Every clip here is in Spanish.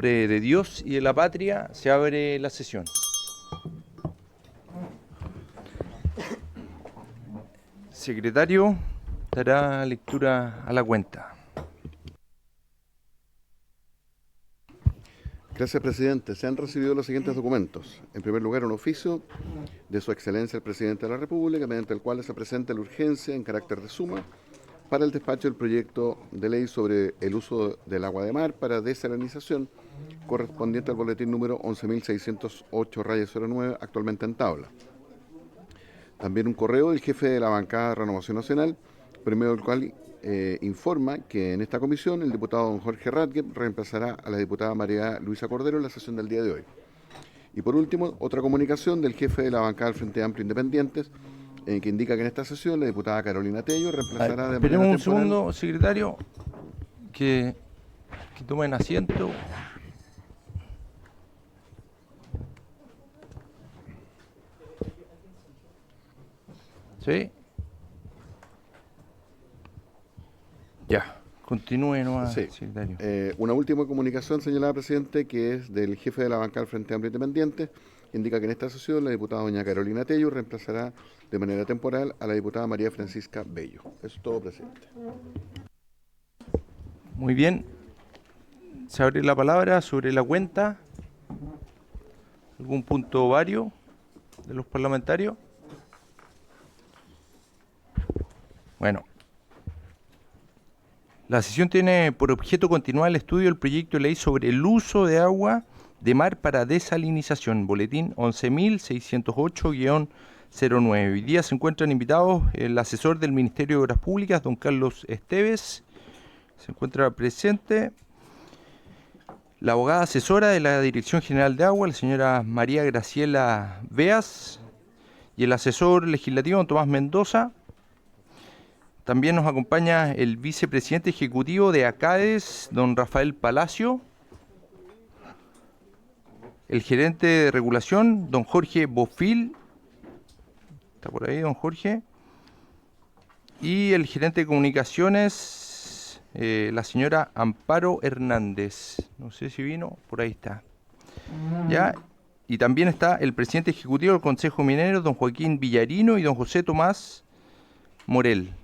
nombre de Dios y de la patria, se abre la sesión. Secretario, dará lectura a la cuenta. Gracias, presidente. Se han recibido los siguientes documentos. En primer lugar, un oficio de Su Excelencia el Presidente de la República, mediante el cual se presenta la urgencia en carácter de suma para el despacho del proyecto de ley sobre el uso del agua de mar para desalinización, correspondiente al boletín número 11.608-09, actualmente en tabla. También un correo del jefe de la bancada de Renovación Nacional, por medio del cual informa que en esta comisión el diputado don Jorge Ratke reemplazará a la diputada María Luisa Cordero en la sesión del día de hoy. Y por último, otra comunicación del jefe de la bancada del Frente Amplio Independientes, que indica que en esta sesión la diputada Carolina Tello reemplazará de manera Esperemos un temporal... segundo, secretario, que tomen asiento. ¿Sí? Ya, continúe nomás, Sí. secretario. Una última comunicación, señalada presidente, que es del jefe de la bancada del Frente Amplio Independiente, indica que en esta sesión la diputada doña Carolina Tello reemplazará de manera temporal a la diputada María Francisca Bello. Eso es todo, presidente. Muy bien. Se abre la palabra sobre la cuenta. ¿Algún punto vario de los parlamentarios? Bueno. La sesión tiene por objeto continuar el estudio del proyecto de ley sobre el uso de agua de mar para desalinización, boletín 11.608-09. Hoy día se encuentran invitados el asesor del Ministerio de Obras Públicas, don Carlos Esteves, se encuentra presente, la abogada asesora de la Dirección General de Agua, la señora María Graciela Beas, y el asesor legislativo, don Tomás Mendoza. También nos acompaña el vicepresidente ejecutivo de ACADES, don Rafael Palacio, el gerente de regulación, don Jorge Bofil, está por ahí don Jorge, y el gerente de comunicaciones, la señora Amparo Hernández, no sé si vino, por ahí está. ¿Ya? Y también está el presidente ejecutivo del Consejo Minero, don Joaquín Villarino, y don José Tomás Morel.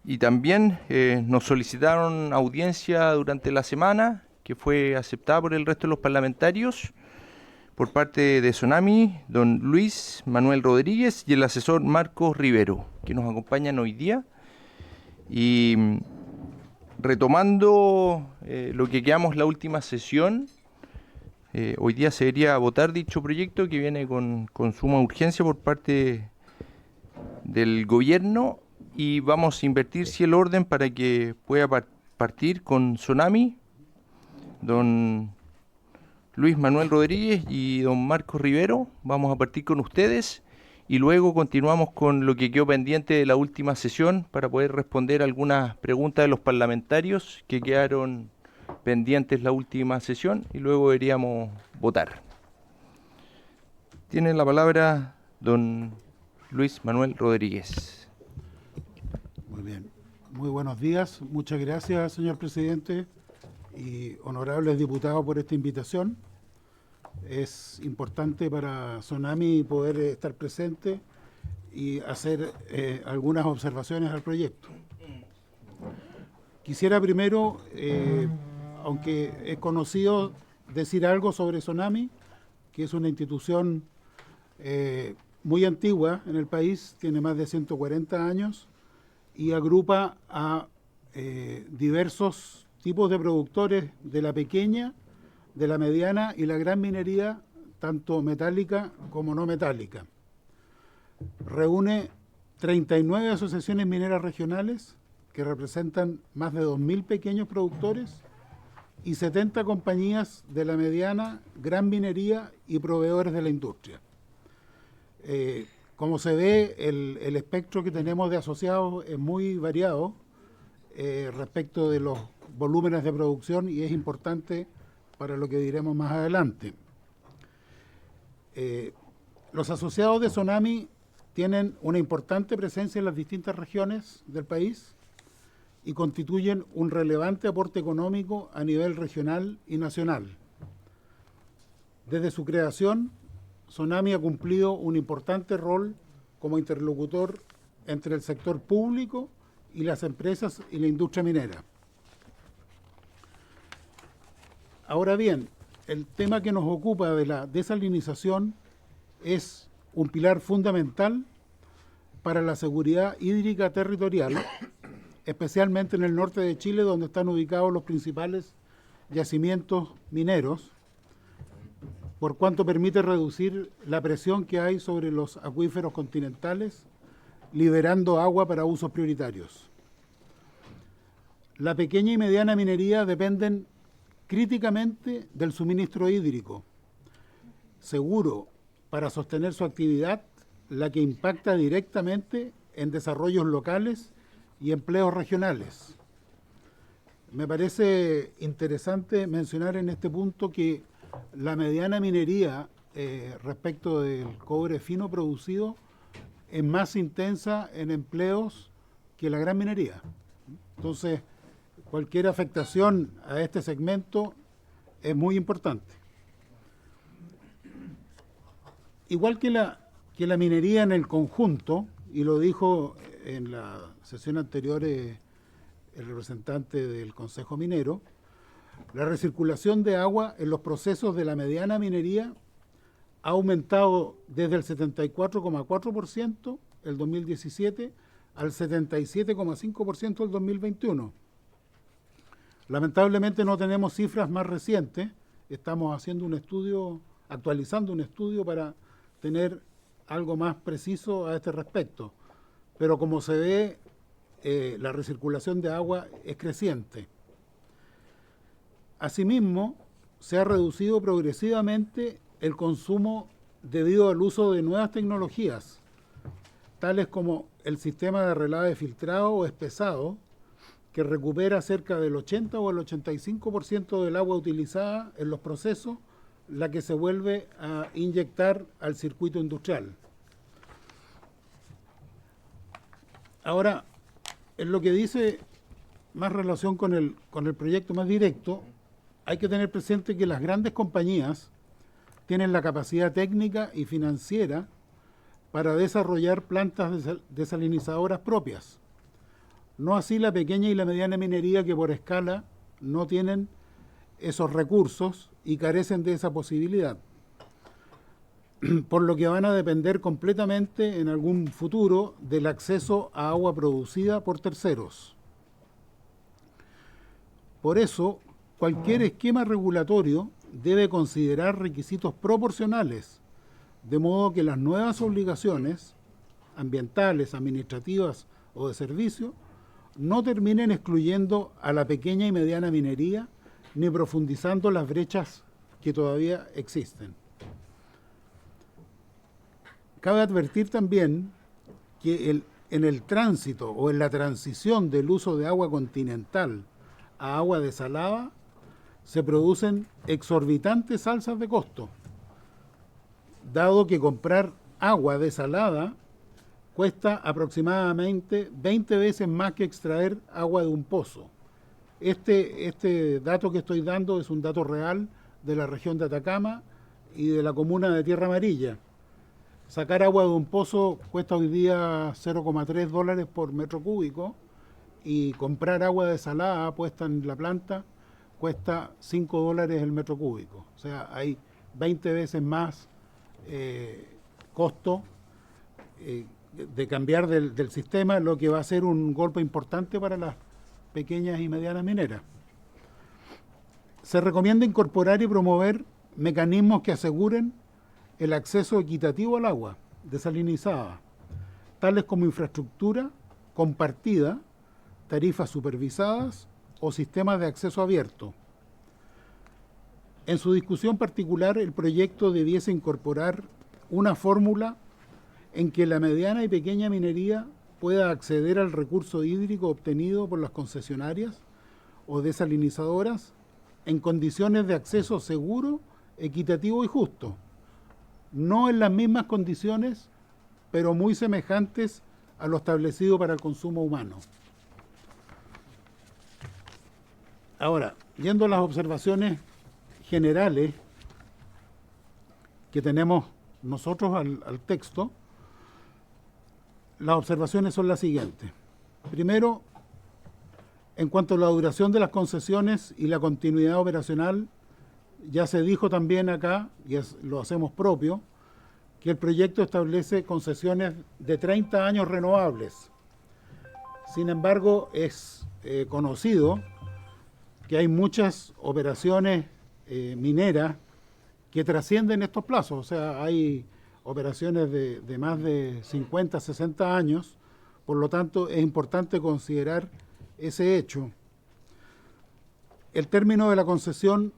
Y también nos solicitaron audiencia durante la semana, que fue aceptada por el resto de los parlamentarios, por parte de Sonami, don Luis Manuel Rodríguez y el asesor Marcos Rivero, que nos acompañan hoy día. Y retomando lo que quedamos la última sesión, hoy día se debería votar dicho proyecto que viene con suma urgencia por parte del gobierno. Y vamos a invertir el orden para que pueda partir con Sonami, don Luis Manuel Rodríguez y don Marcos Rivero. Vamos a partir con ustedes y luego continuamos con lo que quedó pendiente de la última sesión para poder responder algunas preguntas de los parlamentarios que quedaron pendientes la última sesión y luego deberíamos votar. Tiene la palabra don Luis Manuel Rodríguez. Muy bien. Muy buenos días. Muchas gracias, señor presidente y honorables diputados por esta invitación. Es importante para Sonami poder estar presente y hacer algunas observaciones al proyecto. Quisiera primero, aunque es conocido, decir algo sobre Sonami, que es una institución muy antigua en el país, tiene más de 140 años, y agrupa a diversos tipos de productores de la pequeña, de la mediana y la gran minería, tanto metálica como no metálica. Reúne 39 asociaciones mineras regionales que representan más de 2.000 pequeños productores y 70 compañías de la mediana, gran minería y proveedores de la industria. Como se ve, el espectro que tenemos de asociados es muy variado respecto de los volúmenes de producción y es importante para lo que diremos más adelante. Los asociados de Sonami tienen una importante presencia en las distintas regiones del país y constituyen un relevante aporte económico a nivel regional y nacional. Desde su creación, Sonami ha cumplido un importante rol como interlocutor entre el sector público y las empresas y la industria minera. Ahora bien, el tema que nos ocupa de la desalinización es un pilar fundamental para la seguridad hídrica territorial, especialmente en el norte de Chile, donde están ubicados los principales yacimientos mineros, por cuanto permite reducir la presión que hay sobre los acuíferos continentales, liberando agua para usos prioritarios. La pequeña y mediana minería dependen críticamente del suministro hídrico, seguro para sostener su actividad, la que impacta directamente en desarrollos locales y empleos regionales. Me parece interesante mencionar en este punto que la mediana minería respecto del cobre fino producido es más intensa en empleos que la gran minería. Entonces, cualquier afectación a este segmento es muy importante. Igual que la minería en el conjunto, y lo dijo en la sesión anterior el representante del Consejo Minero, la recirculación de agua en los procesos de la mediana minería ha aumentado desde el 74,4% el 2017 al 77,5% el 2021. Lamentablemente no tenemos cifras más recientes, estamos haciendo un estudio, actualizando un estudio para tener algo más preciso a este respecto. Pero como se ve, la recirculación de agua es creciente. Asimismo, se ha reducido progresivamente el consumo debido al uso de nuevas tecnologías, tales como el sistema de relave filtrado o espesado, que recupera cerca del 80 o el 85% del agua utilizada en los procesos, la que se vuelve a inyectar al circuito industrial. Ahora, en lo que dice más relación con el proyecto más directo, hay que tener presente que las grandes compañías tienen la capacidad técnica y financiera para desarrollar plantas desalinizadoras propias. No así la pequeña y la mediana minería, que por escala no tienen esos recursos y carecen de esa posibilidad, por lo que van a depender completamente en algún futuro del acceso a agua producida por terceros. Por eso, cualquier esquema regulatorio debe considerar requisitos proporcionales, de modo que las nuevas obligaciones ambientales, administrativas o de servicio no terminen excluyendo a la pequeña y mediana minería ni profundizando las brechas que todavía existen. Cabe advertir también que en el tránsito o en la transición del uso de agua continental a agua desalada se producen exorbitantes alzas de costo, dado que comprar agua desalada cuesta aproximadamente 20 veces más que extraer agua de un pozo. Este dato que estoy dando es un dato real de la región de Atacama y de la comuna de Tierra Amarilla. Sacar agua de un pozo cuesta hoy día $0,3 por metro cúbico, y comprar agua desalada puesta en la planta cuesta $5 el metro cúbico. O sea, hay 20 veces más costo de cambiar del sistema, lo que va a ser un golpe importante para las pequeñas y medianas mineras. Se recomienda incorporar y promover mecanismos que aseguren el acceso equitativo al agua desalinizada, tales como infraestructura compartida, tarifas supervisadas o sistemas de acceso abierto. En su discusión particular, el proyecto debiese incorporar una fórmula en que la mediana y pequeña minería pueda acceder al recurso hídrico obtenido por las concesionarias o desalinizadoras en condiciones de acceso seguro, equitativo y justo. No en las mismas condiciones, pero muy semejantes a lo establecido para el consumo humano. Ahora, yendo a las observaciones generales que tenemos nosotros al texto, las observaciones son las siguientes. Primero, en cuanto a la duración de las concesiones y la continuidad operacional, ya se dijo también acá, y lo hacemos propio, que el proyecto establece concesiones de 30 años renovables. Sin embargo, es conocido que hay muchas operaciones mineras que trascienden estos plazos. O sea, hay operaciones de más de 50, 60 años. Por lo tanto, es importante considerar ese hecho. Al término de la concesión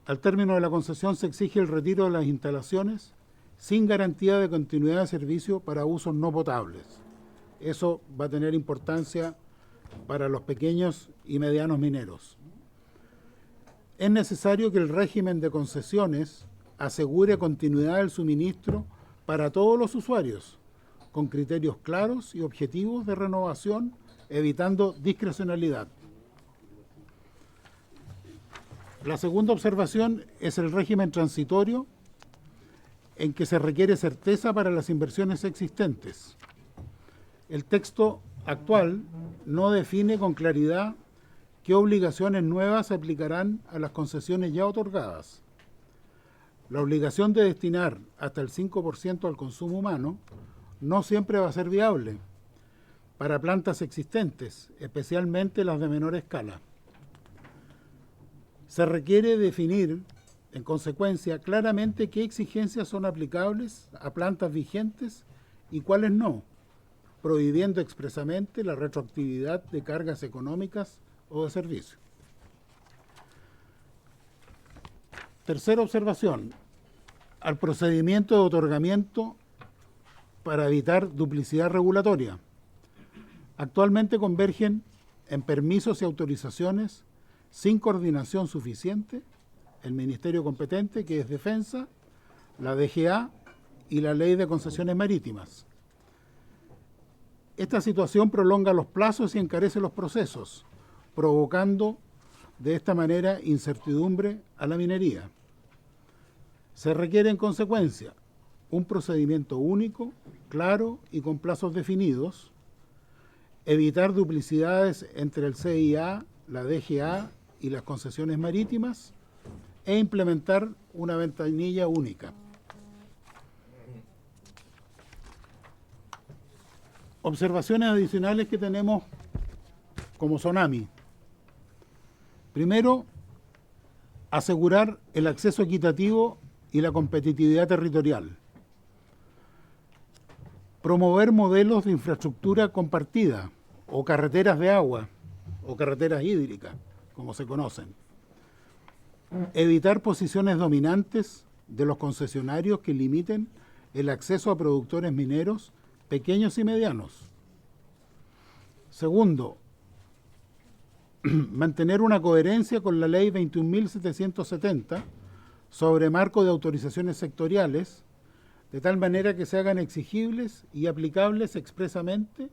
se exige el retiro de las instalaciones sin garantía de continuidad de servicio para usos no potables. Eso va a tener importancia para los pequeños y medianos mineros. Es necesario que el régimen de concesiones asegure continuidad del suministro para todos los usuarios, con criterios claros y objetivos de renovación, evitando discrecionalidad. La segunda observación es el régimen transitorio, en que se requiere certeza para las inversiones existentes. El texto actual no define con claridad qué obligaciones nuevas se aplicarán a las concesiones ya otorgadas. La obligación de destinar hasta el 5% al consumo humano no siempre va a ser viable para plantas existentes, especialmente las de menor escala. Se requiere definir, en consecuencia, claramente qué exigencias son aplicables a plantas vigentes y cuáles no, prohibiendo expresamente la retroactividad de cargas económicas o de servicio. Tercera observación, al procedimiento de otorgamiento para evitar duplicidad regulatoria. Actualmente convergen en permisos y autorizaciones sin coordinación suficiente el Ministerio competente, que es Defensa, la DGA y la Ley de Concesiones Marítimas. Esta situación prolonga los plazos y encarece los procesos, provocando de esta manera incertidumbre a la minería. Se requiere en consecuencia un procedimiento único, claro y con plazos definidos, evitar duplicidades entre el CIA, la DGA y las concesiones marítimas e implementar una ventanilla única. Observaciones adicionales que tenemos como Sonami. Primero, asegurar el acceso equitativo y la competitividad territorial. Promover modelos de infraestructura compartida o carreteras de agua o carreteras hídricas, como se conocen. Evitar posiciones dominantes de los concesionarios que limiten el acceso a productores mineros pequeños y medianos. Segundo, mantener una coherencia con la Ley 21.770 sobre marco de autorizaciones sectoriales, de tal manera que se hagan exigibles y aplicables expresamente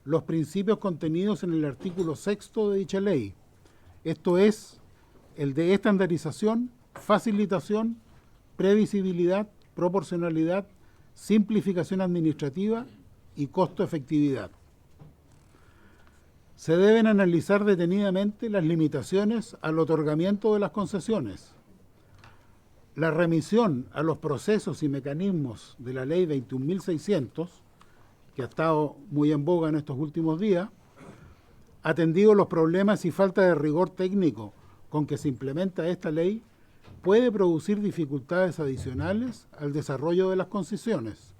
los principios contenidos en el artículo 6 de dicha ley. Esto es, el de estandarización, facilitación, previsibilidad, proporcionalidad, simplificación administrativa y costo-efectividad. Se deben analizar detenidamente las limitaciones al otorgamiento de las concesiones. La remisión a los procesos y mecanismos de la ley 21.600, que ha estado muy en boga en estos últimos días, atendido los problemas y falta de rigor técnico con que se implementa esta ley, puede producir dificultades adicionales al desarrollo de las concesiones.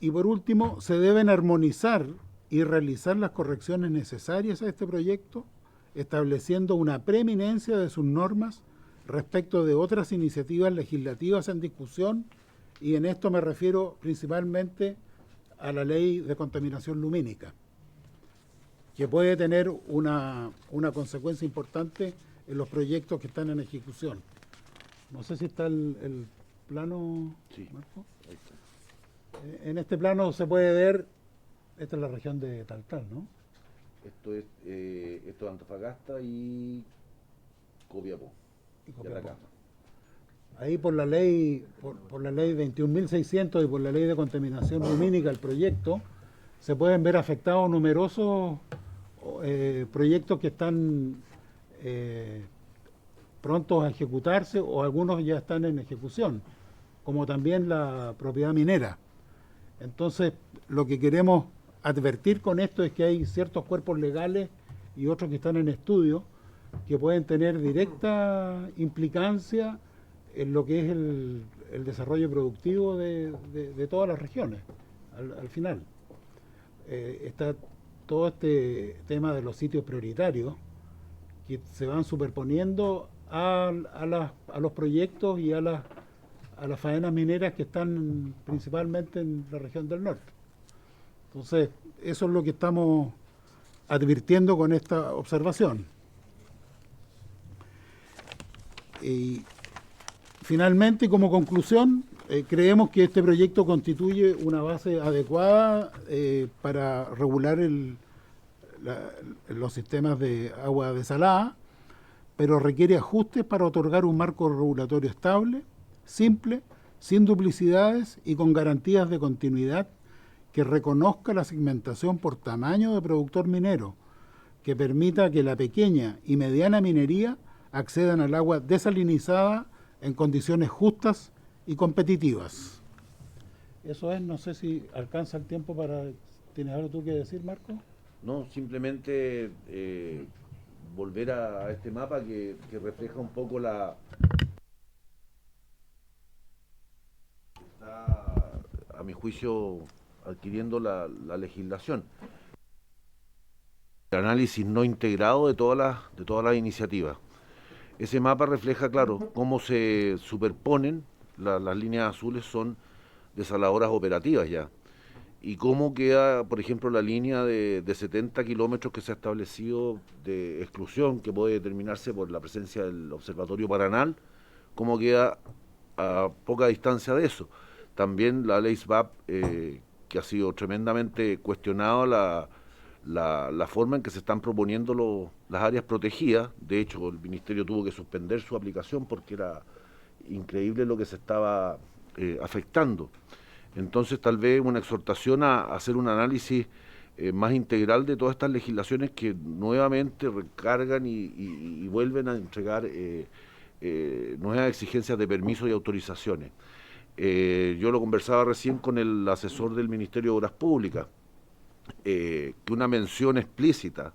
Y por último, se deben armonizar y realizar las correcciones necesarias a este proyecto, estableciendo una preeminencia de sus normas respecto de otras iniciativas legislativas en discusión, y en esto me refiero principalmente a la ley de contaminación lumínica, que puede tener una consecuencia importante en los proyectos que están en ejecución. No sé si está el plano, Sí. Marco. Ahí está. En este plano se puede ver, esta es la región de Taltal, ¿no? Esto es Antofagasta y Copiapó. Y Atacama. Ahí por la ley 21.600 y por la ley de contaminación lumínica, el proyecto, se pueden ver afectados numerosos proyectos que están prontos a ejecutarse o algunos ya están en ejecución, como también la propiedad minera. Entonces, lo que queremos advertir con esto es que hay ciertos cuerpos legales y otros que están en estudio que pueden tener directa implicancia en lo que es el desarrollo productivo de todas las regiones, al final. Está todo este tema de los sitios prioritarios que se van superponiendo a los proyectos y a las faenas mineras que están principalmente en la región del norte. Entonces, eso es lo que estamos advirtiendo con esta observación. Y finalmente, como conclusión, creemos que este proyecto constituye una base adecuada para regular los sistemas de agua desalada, pero requiere ajustes para otorgar un marco regulatorio estable, simple, sin duplicidades y con garantías de continuidad que reconozca la segmentación por tamaño de productor minero, que permita que la pequeña y mediana minería accedan al agua desalinizada en condiciones justas y competitivas. Eso es, no sé si alcanza el tiempo para... ¿Tienes algo tú que decir, Marco? No, simplemente volver a este mapa que refleja un poco está, a mi juicio, adquiriendo la legislación. El análisis no integrado de todas las iniciativas. Ese mapa refleja, claro, cómo se superponen, las líneas azules son desaladoras operativas ya, y cómo queda, por ejemplo, la línea de 70 kilómetros que se ha establecido de exclusión, que puede determinarse por la presencia del Observatorio Paranal, cómo queda a poca distancia de eso. También la ley SVAP, que ha sido tremendamente cuestionada la forma en que se están proponiendo las áreas protegidas. De hecho, el Ministerio tuvo que suspender su aplicación porque era increíble lo que se estaba afectando. Entonces, tal vez una exhortación a hacer un análisis más integral de todas estas legislaciones que nuevamente recargan y vuelven a entregar nuevas exigencias de permisos y autorizaciones. Yo lo conversaba recién con el asesor del Ministerio de Obras Públicas, que una mención explícita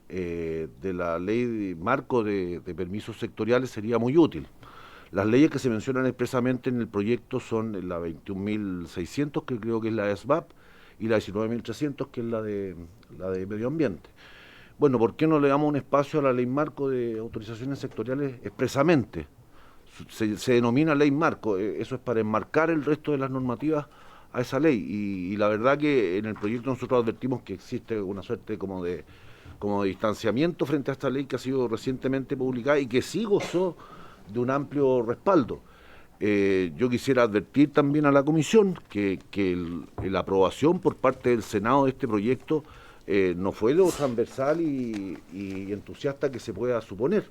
de la ley marco de permisos sectoriales sería muy útil. Las leyes que se mencionan expresamente en el proyecto son la 21.600, que creo que es la de SVAP, y la 19.300, que es la de medio ambiente. Bueno, ¿por qué no le damos un espacio a la ley marco de autorizaciones sectoriales expresamente? Se denomina ley marco, eso es para enmarcar el resto de las normativas a esa ley, y la verdad que en el proyecto nosotros advertimos que existe una suerte como de distanciamiento frente a esta ley que ha sido recientemente publicada y que sí gozó de un amplio respaldo. Yo quisiera advertir también a la Comisión que la aprobación por parte del Senado de este proyecto no fue lo transversal y entusiasta que se pueda suponer.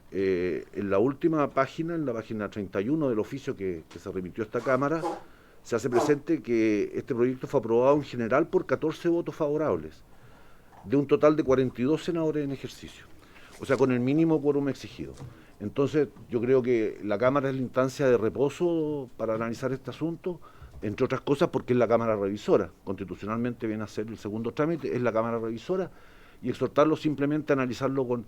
En la última página, en la página 31 del oficio que se remitió a esta Cámara, se hace presente que este proyecto fue aprobado en general por 14 votos favorables, de un total de 42 senadores en ejercicio, o sea, con el mínimo quórum exigido. Entonces, yo creo que la Cámara es la instancia de reposo para analizar este asunto, entre otras cosas porque es la Cámara revisora, constitucionalmente viene a ser el segundo trámite, es la Cámara revisora, y exhortarlo simplemente a analizarlo con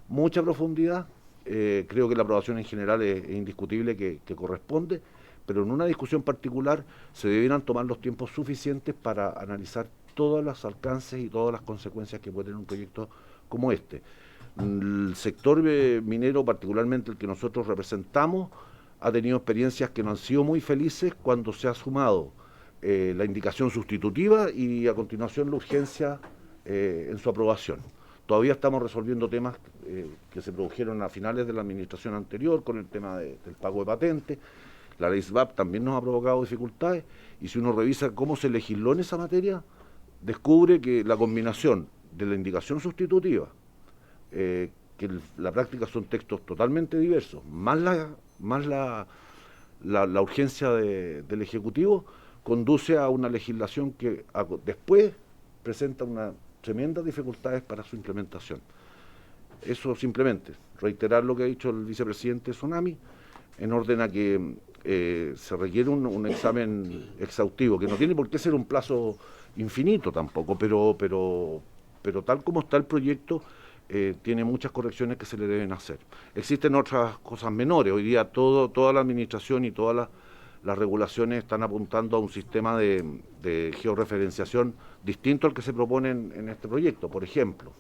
mucha profundidad. Creo que la aprobación en general es indiscutible que corresponde, pero en una discusión particular se debieran tomar los tiempos suficientes para analizar todos los alcances y todas las consecuencias que puede tener un proyecto como este. El sector minero, particularmente el que nosotros representamos, ha tenido experiencias que no han sido muy felices cuando se ha sumado la indicación sustitutiva y a continuación la urgencia en su aprobación. Todavía estamos resolviendo temas que se produjeron a finales de la administración anterior con el tema del pago de patentes. La ley SVAP también nos ha provocado dificultades, y si uno revisa cómo se legisló en esa materia, descubre que la combinación de la indicación sustitutiva, que la práctica son textos totalmente diversos, más la urgencia del Ejecutivo, conduce a una legislación que después presenta unas tremendas dificultades para su implementación. Eso simplemente, reiterar lo que ha dicho el vicepresidente Tsunami, en orden a que se requiere un examen exhaustivo, que no tiene por qué ser un plazo infinito tampoco, pero tal como está el proyecto, tiene muchas correcciones que se le deben hacer. Existen otras cosas menores. Hoy día toda la administración y todas las regulaciones están apuntando a un sistema de georreferenciación distinto al que se propone en este proyecto. Por ejemplo,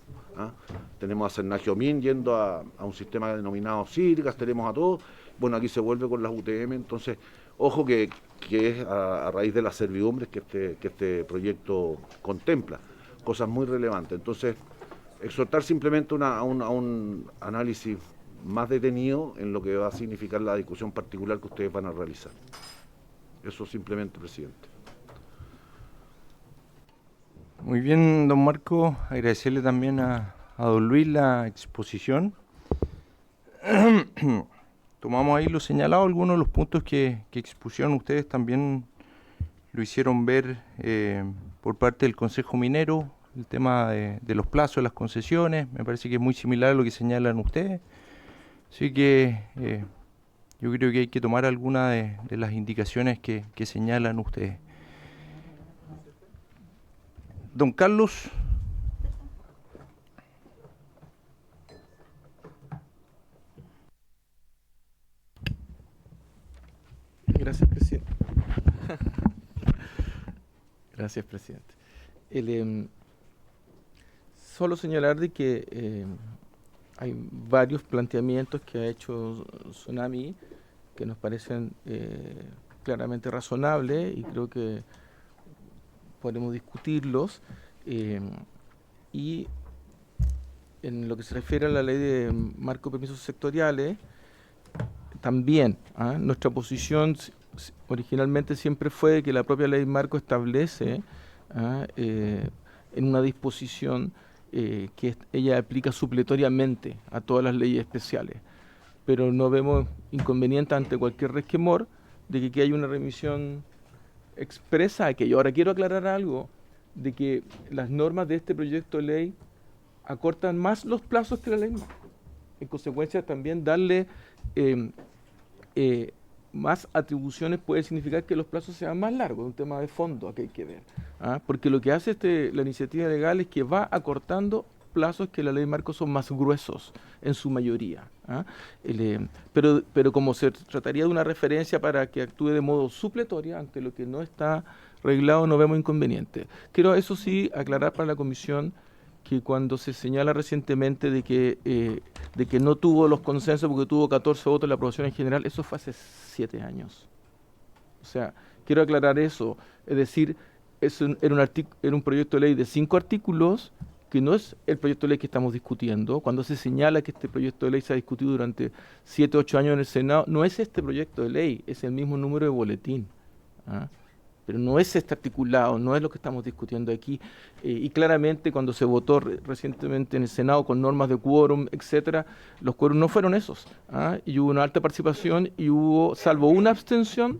tenemos a Cernagio-Min yendo a un sistema denominado CIRGAS, tenemos a todos. Bueno, aquí se vuelve con las UTM, entonces, ojo que es a raíz de las servidumbres que este proyecto contempla, cosas muy relevantes. Entonces, exhortar simplemente a un análisis más detenido en lo que va a significar la discusión particular que ustedes van a realizar. Eso simplemente, presidente. Muy bien, don Marco, agradecerle también a don Luis la exposición. Tomamos ahí lo señalado, algunos de los puntos que expusieron ustedes también lo hicieron ver por parte del Consejo Minero, el tema de los plazos de las concesiones, me parece que es muy similar a lo que señalan ustedes, así que yo creo que hay que tomar algunas de las indicaciones que señalan ustedes. Don Carlos. Gracias, presidente. Gracias, presidente. Solo señalar de que hay varios planteamientos que ha hecho Tsunami que nos parecen claramente razonables y creo que podemos discutirlos. Y en lo que se refiere a la ley de marco de permisos sectoriales, también nuestra posición originalmente siempre fue que la propia ley marco establece en una disposición que ella aplica supletoriamente a todas las leyes especiales, pero no vemos inconveniente ante cualquier resquemor de que haya una remisión expresa a aquello. Ahora quiero aclarar algo, de que las normas de este proyecto de ley acortan más los plazos que la ley marco. En consecuencia, también darle más atribuciones puede significar que los plazos sean más largos, un tema de fondo que hay que ver. Porque lo que hace la iniciativa legal es que va acortando plazos que la ley marco son más gruesos en su mayoría. Pero como se trataría de una referencia para que actúe de modo supletorio ante lo que no está reglado, no vemos inconveniente. Quiero eso sí aclarar para la comisión que cuando se señala recientemente de que no tuvo los consensos porque tuvo 14 votos en la aprobación en general, eso fue hace 7 años. O sea, quiero aclarar eso. Es decir, era un proyecto de ley de 5 artículos, que no es el proyecto de ley que estamos discutiendo. Cuando se señala que este proyecto de ley se ha discutido durante 7 o 8 años en el Senado, no es este proyecto de ley, es el mismo número de boletín. Pero no es este articulado, no es lo que estamos discutiendo aquí. Y claramente cuando se votó recientemente en el Senado con normas de quórum, etcétera, los quórum no fueron esos. Y hubo una alta participación y hubo, salvo una abstención,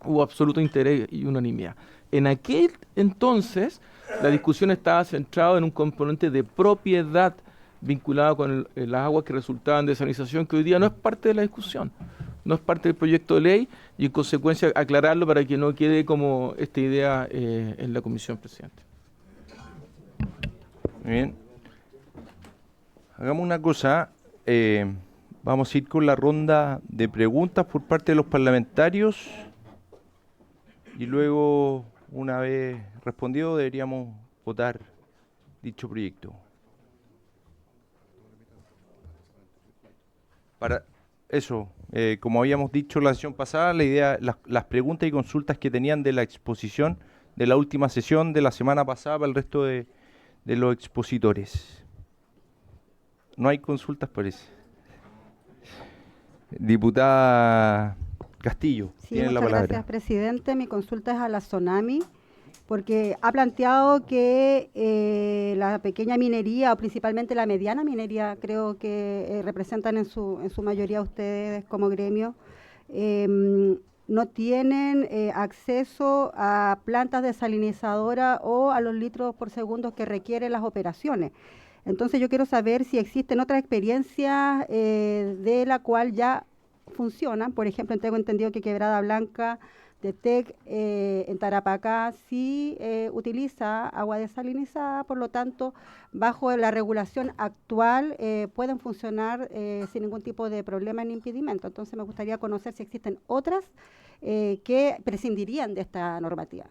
hubo absoluto interés y unanimidad. En aquel entonces, la discusión estaba centrada en un componente de propiedad vinculado con las aguas que resultaban de dessalinización, que hoy día no es parte de la discusión. No es parte del proyecto de ley y en consecuencia aclararlo para que no quede como esta idea en la comisión, presidente. Muy bien. Hagamos una cosa. Vamos a ir con la ronda de preguntas por parte de los parlamentarios y luego, una vez respondido, deberíamos votar dicho proyecto. Para eso, como habíamos dicho la sesión pasada, la idea, las preguntas y consultas que tenían de la exposición de la última sesión de la semana pasada para el resto de los expositores. No hay consultas, parece. Diputada Castillo, Sí, tiene la muchas palabra. gracias, presidente. Mi consulta es a la Tsunami. porque ha planteado que la pequeña minería, o principalmente la mediana minería, creo que representan en su mayoría ustedes como gremio, no tienen acceso a plantas desalinizadoras o a los litros por segundo que requieren las operaciones. Entonces yo quiero saber si existen otras experiencias de la cual ya funcionan. Por ejemplo, tengo entendido que Quebrada Blanca de TEC en Tarapacá sí utiliza agua desalinizada, por lo tanto, bajo la regulación actual pueden funcionar sin ningún tipo de problema ni impedimento. Entonces me gustaría conocer si existen otras que prescindirían de esta normativa.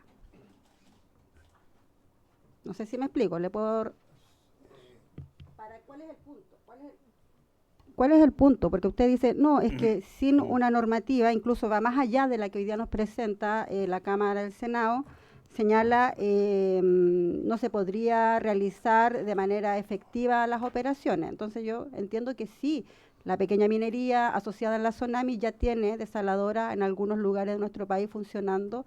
No sé si me explico, le puedo... ¿Cuál es el punto? ¿Cuál es el punto? Porque usted dice, no, es que sin una normativa, incluso va más allá de la que hoy día nos presenta la Cámara del Senado, señala, no se podría realizar de manera efectiva las operaciones. Entonces yo entiendo que sí, la pequeña minería asociada en la Sonami ya tiene desaladora en algunos lugares de nuestro país funcionando,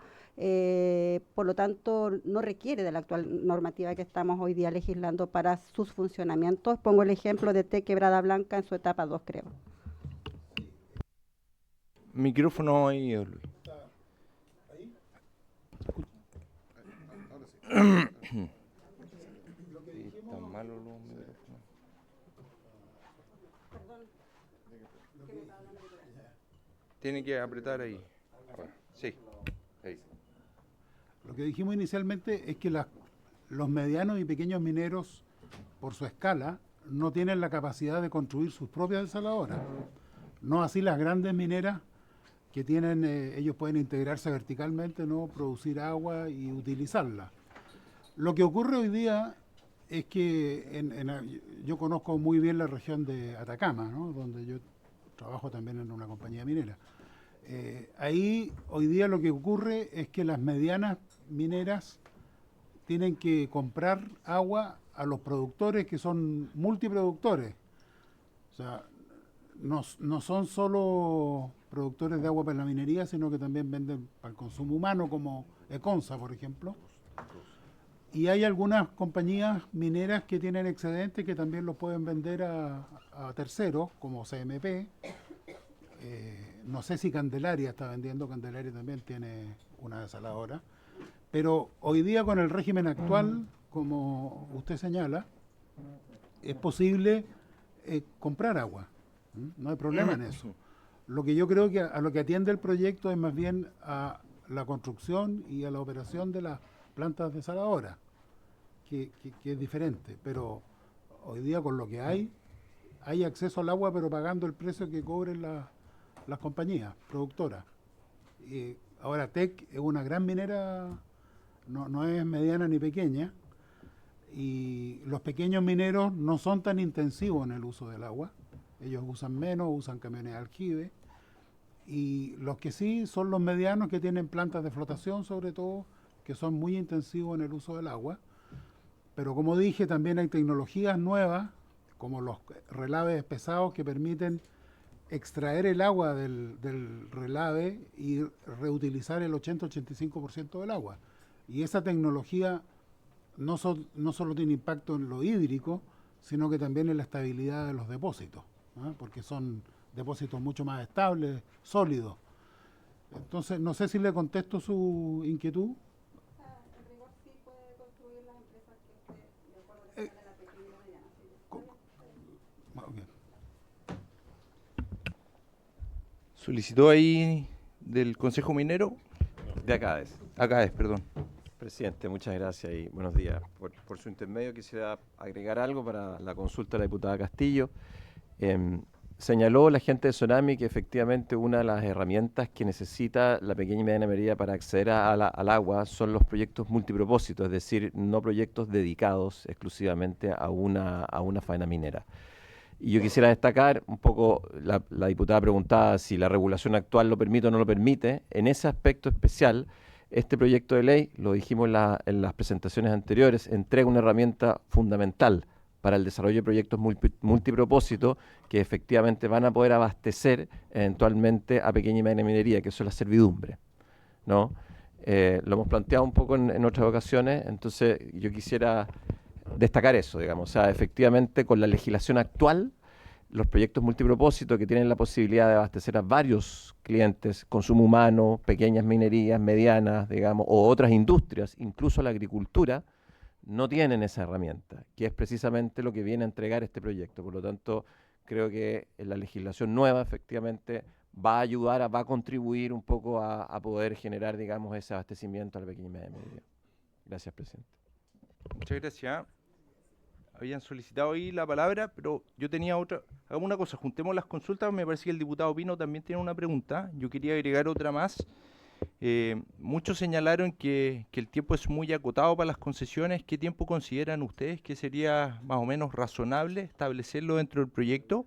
por lo tanto no requiere de la actual normativa que estamos hoy día legislando para sus funcionamientos. Pongo el ejemplo de TEC Quebrada Blanca en su etapa 2, creo. Micrófono ahí, Luis. ¿Están malos los micrófonos? Tiene que apretar ahí. Sí. Ahí. Lo que dijimos inicialmente es que los medianos y pequeños mineros, por su escala, no tienen la capacidad de construir sus propias desaladoras. No así las grandes mineras que tienen, ellos pueden integrarse verticalmente, ¿no? Producir agua y utilizarla. Lo que ocurre hoy día es que yo conozco muy bien la región de Atacama, ¿no? Donde yo trabajo también en una compañía minera. Ahí hoy día lo que ocurre es que las medianas mineras tienen que comprar agua a los productores que son multiproductores. O sea, no son solo productores de agua para la minería, sino que también venden para el consumo humano, como Econsa, por ejemplo. Y hay algunas compañías mineras que tienen excedentes que también los pueden vender a terceros, como CMP. No sé si Candelaria está vendiendo, Candelaria también tiene una desaladora. Pero hoy día con el régimen actual, como usted señala, es posible comprar agua. No hay problema en eso. Lo que yo creo que a lo que atiende el proyecto es más bien a la construcción y a la operación de las plantas desaladoras, que es diferente. Pero hoy día con lo que hay acceso al agua, pero pagando el precio que cobren las compañías productoras. Ahora TEC es una gran minera, no es mediana ni pequeña, y los pequeños mineros no son tan intensivos en el uso del agua. Ellos usan menos, usan camiones de aljibe, y los que sí son los medianos, que tienen plantas de flotación sobre todo, que son muy intensivos en el uso del agua. Pero como dije, también hay tecnologías nuevas, como los relaves pesados, que permiten extraer el agua del relave y reutilizar el 80-85% del agua. Y esa tecnología no solo tiene impacto en lo hídrico, sino que también en la estabilidad de los depósitos, ¿no? Porque son depósitos mucho más estables, sólidos. Entonces, no sé si le contesto su inquietud. En rigor sí puede construir las empresas que usted, de acuerdo a la pequeña y mediana. Okay. ¿Solicitó ahí del Consejo Minero? De ACADES. ACADES, perdón. Presidente, muchas gracias y buenos días. Por su intermedio quisiera agregar algo para la consulta de la diputada Castillo. Señaló la gente de Sonami que efectivamente una de las herramientas que necesita la pequeña y mediana minería para acceder al agua son los proyectos multipropósitos, es decir, no proyectos dedicados exclusivamente a una faena minera. Y yo quisiera destacar un poco, la diputada preguntaba si la regulación actual lo permite o no lo permite. En ese aspecto especial, este proyecto de ley, lo dijimos en las presentaciones anteriores, entrega una herramienta fundamental para el desarrollo de proyectos multipropósitos que efectivamente van a poder abastecer eventualmente a pequeña y mediana minería, que eso es la servidumbre, ¿no? Lo hemos planteado un poco en otras ocasiones, entonces yo quisiera destacar eso, digamos. O sea, efectivamente, con la legislación actual, los proyectos multipropósito que tienen la posibilidad de abastecer a varios clientes, consumo humano, pequeñas minerías, medianas, digamos, o otras industrias, incluso la agricultura, no tienen esa herramienta, que es precisamente lo que viene a entregar este proyecto. Por lo tanto, creo que la legislación nueva, efectivamente, va a ayudar, va a contribuir un poco a poder generar, digamos, ese abastecimiento a la pequeña y media medida. Gracias, presidente. Muchas gracias. Habían solicitado ahí la palabra, pero yo tenía otra. Hagamos una cosa, juntemos las consultas. Me parece que el diputado Pino también tiene una pregunta. Yo quería agregar otra más. Muchos señalaron que el tiempo es muy acotado para las concesiones. ¿Qué tiempo consideran ustedes que sería más o menos razonable establecerlo dentro del proyecto?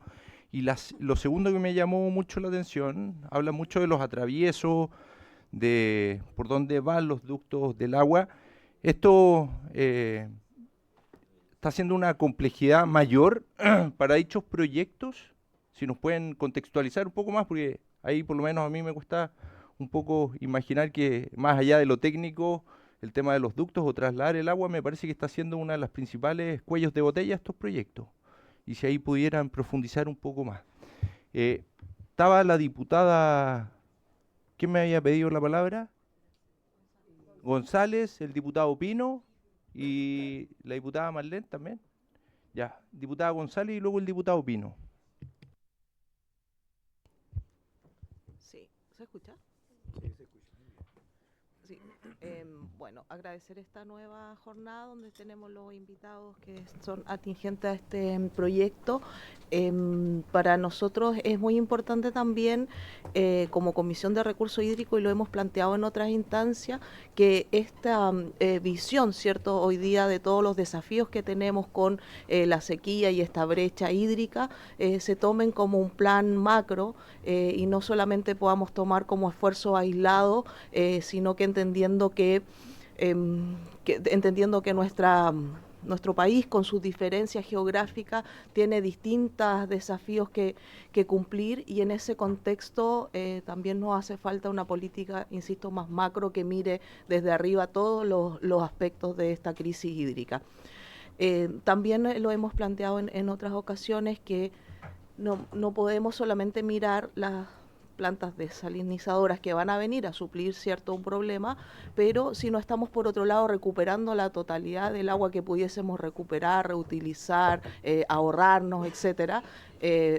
Y lo segundo que me llamó mucho la atención, habla mucho de los atraviesos, de por dónde van los ductos del agua. Esto está haciendo una complejidad mayor para dichos proyectos. Si nos pueden contextualizar un poco más, porque ahí por lo menos a mí me cuesta un poco imaginar que más allá de lo técnico, el tema de los ductos o trasladar el agua me parece que está siendo una de las principales cuellos de botella de estos proyectos. Y si ahí pudieran profundizar un poco más. Estaba la diputada, ¿quién me había pedido la palabra? González, el diputado Pino y la diputada Marlene también. Ya, diputada González y luego el diputado Pino. Sí, ¿se escucha? Sí, bueno, agradecer esta nueva jornada donde tenemos los invitados que son atingentes a este proyecto. Para nosotros es muy importante también, como Comisión de Recursos Hídricos, y lo hemos planteado en otras instancias, que esta visión, ¿cierto?, hoy día de todos los desafíos que tenemos con la sequía y esta brecha hídrica, se tomen como un plan macro y no solamente podamos tomar como esfuerzo aislado, sino que entendiendo que nuestro país, con sus diferencias geográficas, tiene distintos desafíos que cumplir, y en ese contexto también nos hace falta una política, insisto, más macro, que mire desde arriba todos los aspectos de esta crisis hídrica. También lo hemos planteado en otras ocasiones, que no podemos solamente mirar las plantas desalinizadoras que van a venir a suplir un problema, pero si no estamos por otro lado recuperando la totalidad del agua que pudiésemos recuperar, reutilizar, ahorrarnos, etcétera,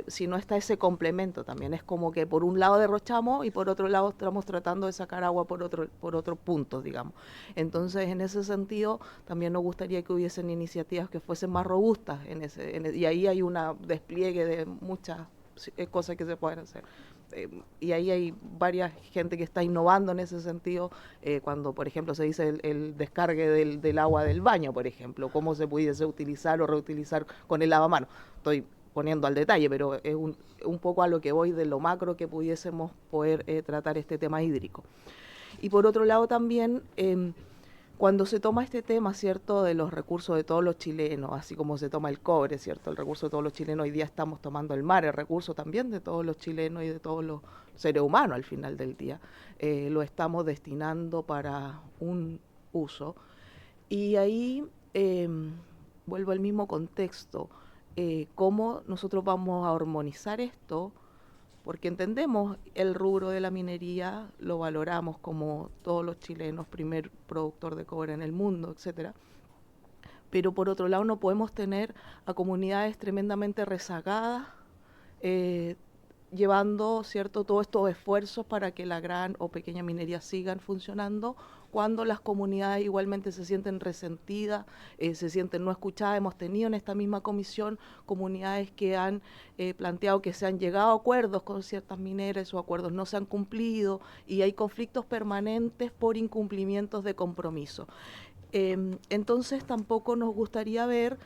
si no está ese complemento también. Es como que por un lado derrochamos y por otro lado estamos tratando de sacar agua por otro punto, digamos. Entonces, en ese sentido, también nos gustaría que hubiesen iniciativas que fuesen más robustas y ahí hay un despliegue de muchas cosas que se pueden hacer. Y ahí hay varias gente que está innovando en ese sentido, cuando, por ejemplo, se dice el descargue del agua del baño, por ejemplo, cómo se pudiese utilizar o reutilizar con el lavamanos. Estoy poniendo al detalle, pero es un poco a lo que voy de lo macro que pudiésemos poder tratar este tema hídrico. Y por otro lado también, cuando se toma este tema, ¿cierto?, de los recursos de todos los chilenos, así como se toma el cobre, ¿cierto?, el recurso de todos los chilenos, hoy día estamos tomando el mar, el recurso también de todos los chilenos y de todos los seres humanos al final del día, lo estamos destinando para un uso. Y ahí vuelvo al mismo contexto, cómo nosotros vamos a armonizar esto, porque entendemos el rubro de la minería, lo valoramos como todos los chilenos, primer productor de cobre en el mundo, etcétera. Pero por otro lado no podemos tener a comunidades tremendamente rezagadas, llevando, ¿cierto?, todos estos esfuerzos para que la gran o pequeña minería sigan funcionando, cuando las comunidades igualmente se sienten resentidas, se sienten no escuchadas. Hemos tenido en esta misma comisión comunidades que han planteado que se han llegado a acuerdos con ciertas mineras, esos acuerdos no se han cumplido y hay conflictos permanentes por incumplimientos de compromiso. Entonces tampoco nos gustaría ver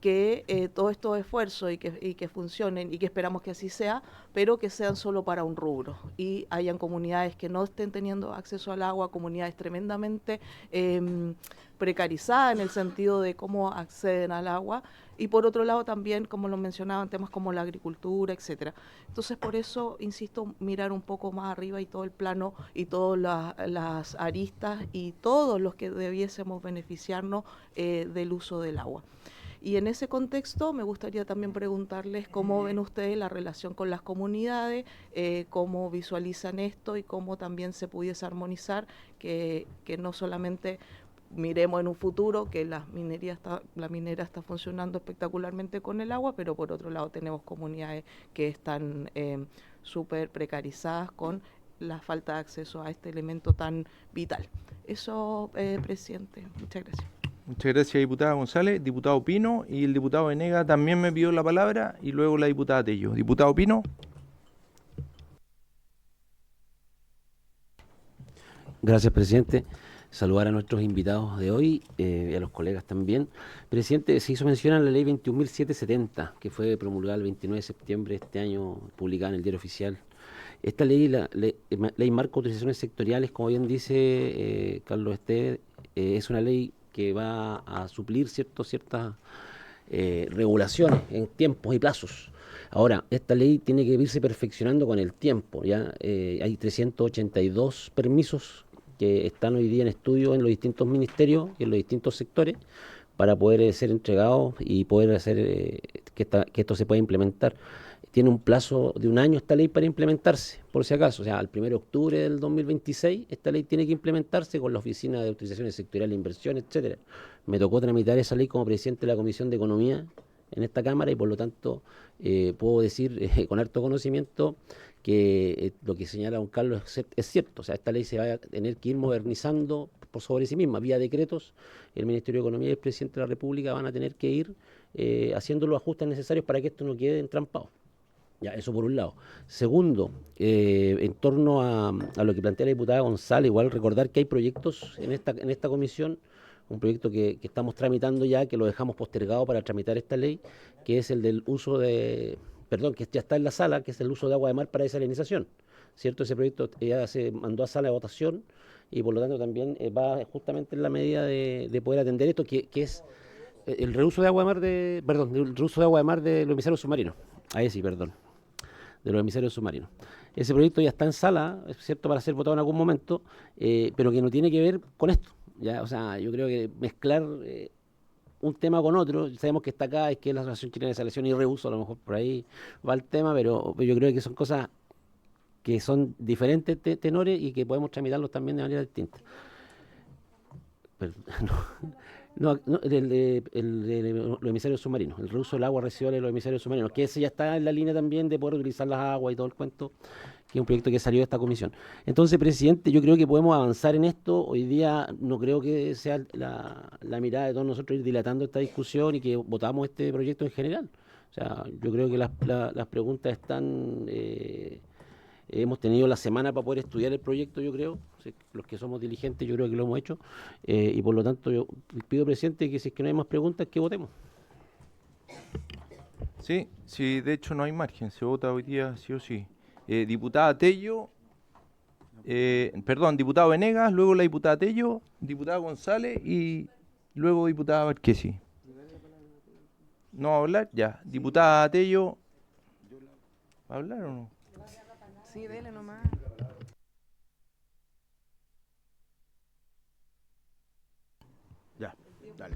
que todos estos esfuerzos y que funcionen, y que esperamos que así sea, pero que sean solo para un rubro y hayan comunidades que no estén teniendo acceso al agua, comunidades tremendamente precarizadas en el sentido de cómo acceden al agua, y por otro lado también, como lo mencionaban, temas como la agricultura, etcétera. Entonces, por eso, insisto, mirar un poco más arriba y todo el plano y todas las aristas y todos los que debiésemos beneficiarnos del uso del agua. Y en ese contexto me gustaría también preguntarles cómo ven ustedes la relación con las comunidades, cómo visualizan esto y cómo también se pudiese armonizar, que no solamente miremos en un futuro que la minera está funcionando espectacularmente con el agua, pero por otro lado tenemos comunidades que están súper precarizadas con la falta de acceso a este elemento tan vital. Eso, presidente, muchas gracias. Muchas gracias, diputada González. Diputado Pino, y el diputado Venegas también me pidió la palabra, y luego la diputada Tello. Diputado Pino. Gracias, presidente. Saludar a nuestros invitados de hoy y a los colegas también. Presidente, se hizo mención a la ley 21.770, que fue promulgada el 29 de septiembre de este año, publicada en el Diario Oficial. Esta ley, ley marco de autorizaciones sectoriales, como bien dice Carlos Esté, es una ley que va a suplir ciertas regulaciones en tiempos y plazos. Ahora, esta ley tiene que irse perfeccionando con el tiempo. Ya hay 382 permisos que están hoy día en estudio en los distintos ministerios y en los distintos sectores para poder ser entregados y poder hacer que esto se pueda implementar. Tiene un plazo de 1 año esta ley para implementarse, por si acaso. O sea, al 1 de octubre del 2026 esta ley tiene que implementarse con la Oficina de Autorizaciones Sectoriales de Inversión, etcétera. Me tocó tramitar esa ley como presidente de la Comisión de Economía en esta Cámara y por lo tanto puedo decir con harto conocimiento que lo que señala don Carlos es cierto. O sea, esta ley se va a tener que ir modernizando por sobre sí misma, vía decretos. El Ministerio de Economía y el Presidente de la República van a tener que ir haciendo los ajustes necesarios para que esto no quede entrampado. Ya, eso por un lado. Segundo, en torno a lo que plantea la diputada González, igual recordar que hay proyectos en esta comisión, un proyecto que estamos tramitando ya, que lo dejamos postergado para tramitar esta ley, que es el del uso que ya está en la sala, que es el uso de agua de mar para desalinización, ¿cierto? Ese proyecto ya se mandó a sala de votación y por lo tanto también va justamente en la medida de poder atender esto, que es el reuso de agua de mar el reuso de agua de mar de los emisarios submarinos. Ahí sí, perdón. De los emisarios submarinos. Ese proyecto ya está en sala, es cierto, para ser votado en algún momento, pero que no tiene que ver con esto. ¿Ya? O sea, yo creo que mezclar un tema con otro, sabemos que está acá, es que es la Asociación Chilena de Desalación y Reuso, a lo mejor por ahí va el tema, pero yo creo que son cosas que son diferentes tenores y que podemos tramitarlos también de manera distinta. Pero, los emisarios submarinos, el reuso del agua residual de los emisarios submarinos, que ese ya está en la línea también de poder utilizar las aguas y todo el cuento, que es un proyecto que salió de esta comisión. Entonces, presidente, yo creo que podemos avanzar en esto. Hoy día no creo que sea la mirada de todos nosotros ir dilatando esta discusión y que votamos este proyecto en general. O sea, yo creo que las preguntas están... hemos tenido la semana para poder estudiar el proyecto, yo creo. Los que somos diligentes, yo creo que lo hemos hecho. Y por lo tanto, yo pido, presidente, que si es que no hay más preguntas, que votemos. Sí, de hecho no hay margen. Se vota hoy día sí o sí. Diputada Tello, diputado Venegas, luego la diputada Tello, diputada González y luego diputada Marquesi. ¿No va a hablar? Ya. Diputada Tello, ¿va a hablar o no? Sí, dele nomás. Ya, dale.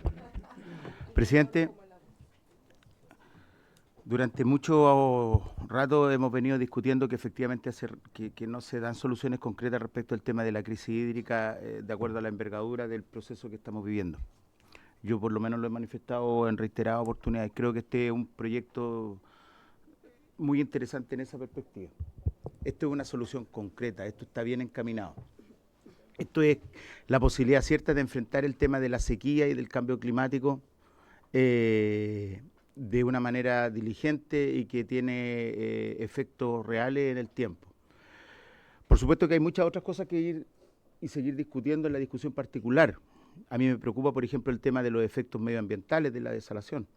Presidente, durante mucho rato hemos venido discutiendo que efectivamente que no se dan soluciones concretas respecto al tema de la crisis hídrica de acuerdo a la envergadura del proceso que estamos viviendo. Yo por lo menos lo he manifestado en reiteradas oportunidades. Creo que este es un proyecto muy interesante en esa perspectiva. Esto es una solución concreta, esto está bien encaminado. Esto es la posibilidad cierta de enfrentar el tema de la sequía y del cambio climático de una manera diligente y que tiene efectos reales en el tiempo. Por supuesto que hay muchas otras cosas que ir y seguir discutiendo en la discusión particular. A mí me preocupa, por ejemplo, el tema de los efectos medioambientales de la desalación,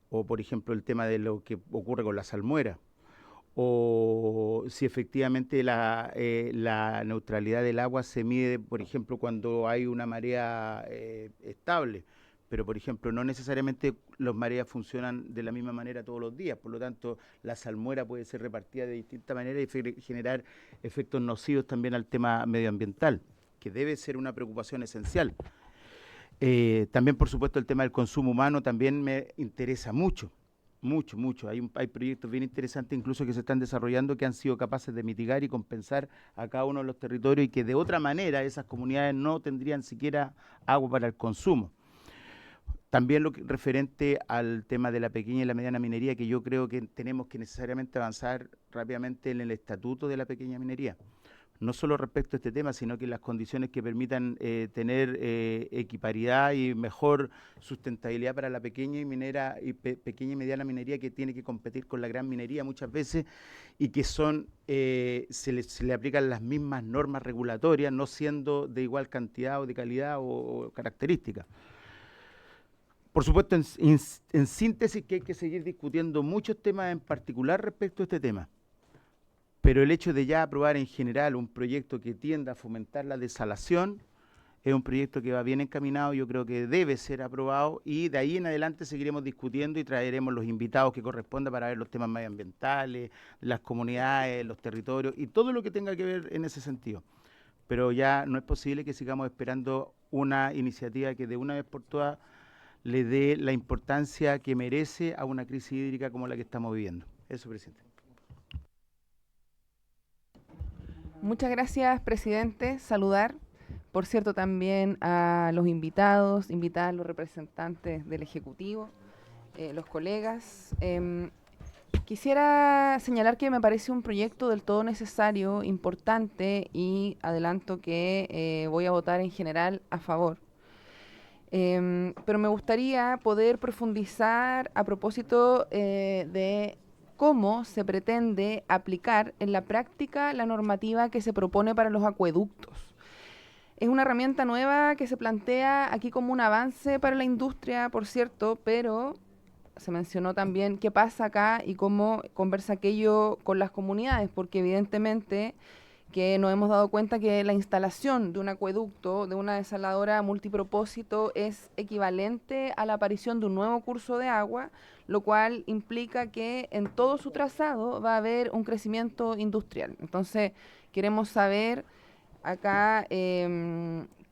o por ejemplo el tema de lo que ocurre con la salmuera, o si efectivamente la neutralidad del agua se mide, por ejemplo, cuando hay una marea estable, pero por ejemplo no necesariamente los mareas funcionan de la misma manera todos los días, por lo tanto la salmuera puede ser repartida de distinta manera y generar efectos nocivos también al tema medioambiental, que debe ser una preocupación esencial. También por supuesto el tema del consumo humano también me interesa mucho. Mucho. Hay proyectos bien interesantes incluso que se están desarrollando que han sido capaces de mitigar y compensar a cada uno de los territorios y que de otra manera esas comunidades no tendrían siquiera agua para el consumo. También referente al tema de la pequeña y la mediana minería, que yo creo que tenemos que necesariamente avanzar rápidamente en el estatuto de la pequeña minería. No solo respecto a este tema, sino que las condiciones que permitan tener equiparidad y mejor sustentabilidad para la pequeña y pequeña y mediana minería que tiene que competir con la gran minería muchas veces y que se le aplican las mismas normas regulatorias, no siendo de igual cantidad o de calidad o características. Por supuesto, en síntesis que hay que seguir discutiendo muchos temas en particular respecto a este tema. Pero el hecho de ya aprobar en general un proyecto que tienda a fomentar la desalación es un proyecto que va bien encaminado, yo creo que debe ser aprobado y de ahí en adelante seguiremos discutiendo y traeremos los invitados que corresponda para ver los temas medioambientales, las comunidades, los territorios y todo lo que tenga que ver en ese sentido. Pero ya no es posible que sigamos esperando una iniciativa que de una vez por todas le dé la importancia que merece a una crisis hídrica como la que estamos viviendo. Eso, presidente. Muchas gracias, presidente. Saludar, por cierto, también a los invitados, invitar a los representantes del Ejecutivo, los colegas. Quisiera señalar que me parece un proyecto del todo necesario, importante, y adelanto que voy a votar en general a favor. Pero me gustaría poder profundizar a propósito de cómo se pretende aplicar en la práctica la normativa que se propone para los acueductos. Es una herramienta nueva que se plantea aquí como un avance para la industria, por cierto, pero se mencionó también qué pasa acá y cómo conversa aquello con las comunidades, porque evidentemente que nos hemos dado cuenta que la instalación de un acueducto, de una desaladora multipropósito, es equivalente a la aparición de un nuevo curso de agua, lo cual implica que en todo su trazado va a haber un crecimiento industrial. Entonces, queremos saber acá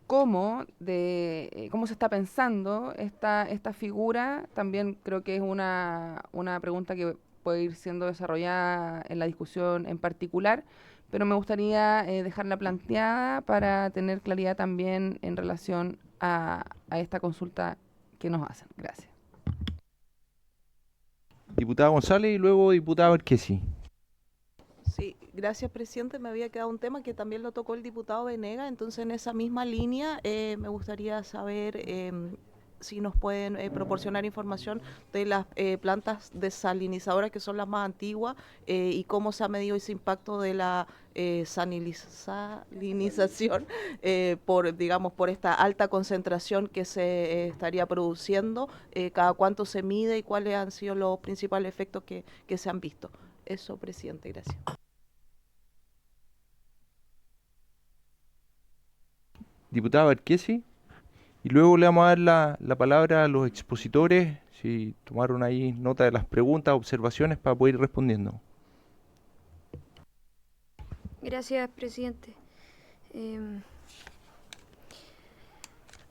cómo se está pensando esta figura. También creo que es una pregunta que puede ir siendo desarrollada en la discusión en particular, pero me gustaría dejarla planteada para tener claridad también en relación a esta consulta que nos hacen. Gracias. Diputada González y luego diputada Berquesi. Sí, gracias, presidente. Me había quedado un tema que también lo tocó el diputado Venega, entonces en esa misma línea me gustaría saber si nos pueden proporcionar información de las plantas desalinizadoras que son las más antiguas y cómo se ha medido ese impacto de la salinización por esta alta concentración que se estaría produciendo, cada cuánto se mide y cuáles han sido los principales efectos que se han visto. Eso, presidente, gracias. Diputada Berquesi. Y luego le vamos a dar la palabra a los expositores, si tomaron ahí nota de las preguntas, observaciones, para poder ir respondiendo. Gracias, presidente.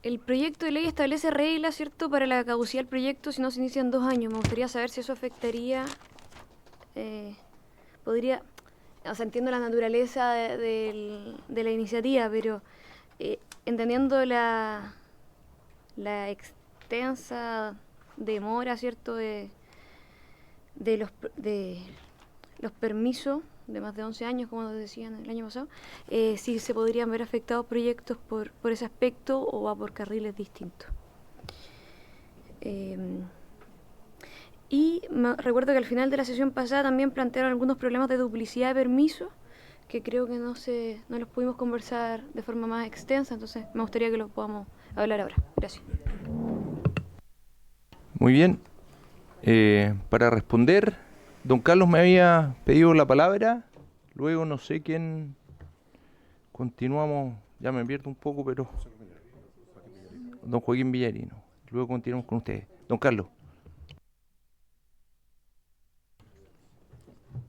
El proyecto de ley establece reglas, ¿cierto?, para la caducidad del proyecto si no se inicia en 2 años. Me gustaría saber si eso afectaría, entiendo la naturaleza de la iniciativa, pero entendiendo la extensa demora, ¿cierto?, de los permisos de más de 11 años, como nos decían el año pasado, si se podrían ver afectados proyectos por ese aspecto o va por carriles distintos. Y recuerdo que al final de la sesión pasada también plantearon algunos problemas de duplicidad de permisos, que creo que no los pudimos conversar de forma más extensa, entonces me gustaría que los podamos hablar ahora. Gracias. Muy bien. Para responder, don Carlos me había pedido la palabra, luego no sé quién. Continuamos, ya me pierdo un poco, pero don Joaquín Villarino. luego continuamos con ustedes. Don Carlos.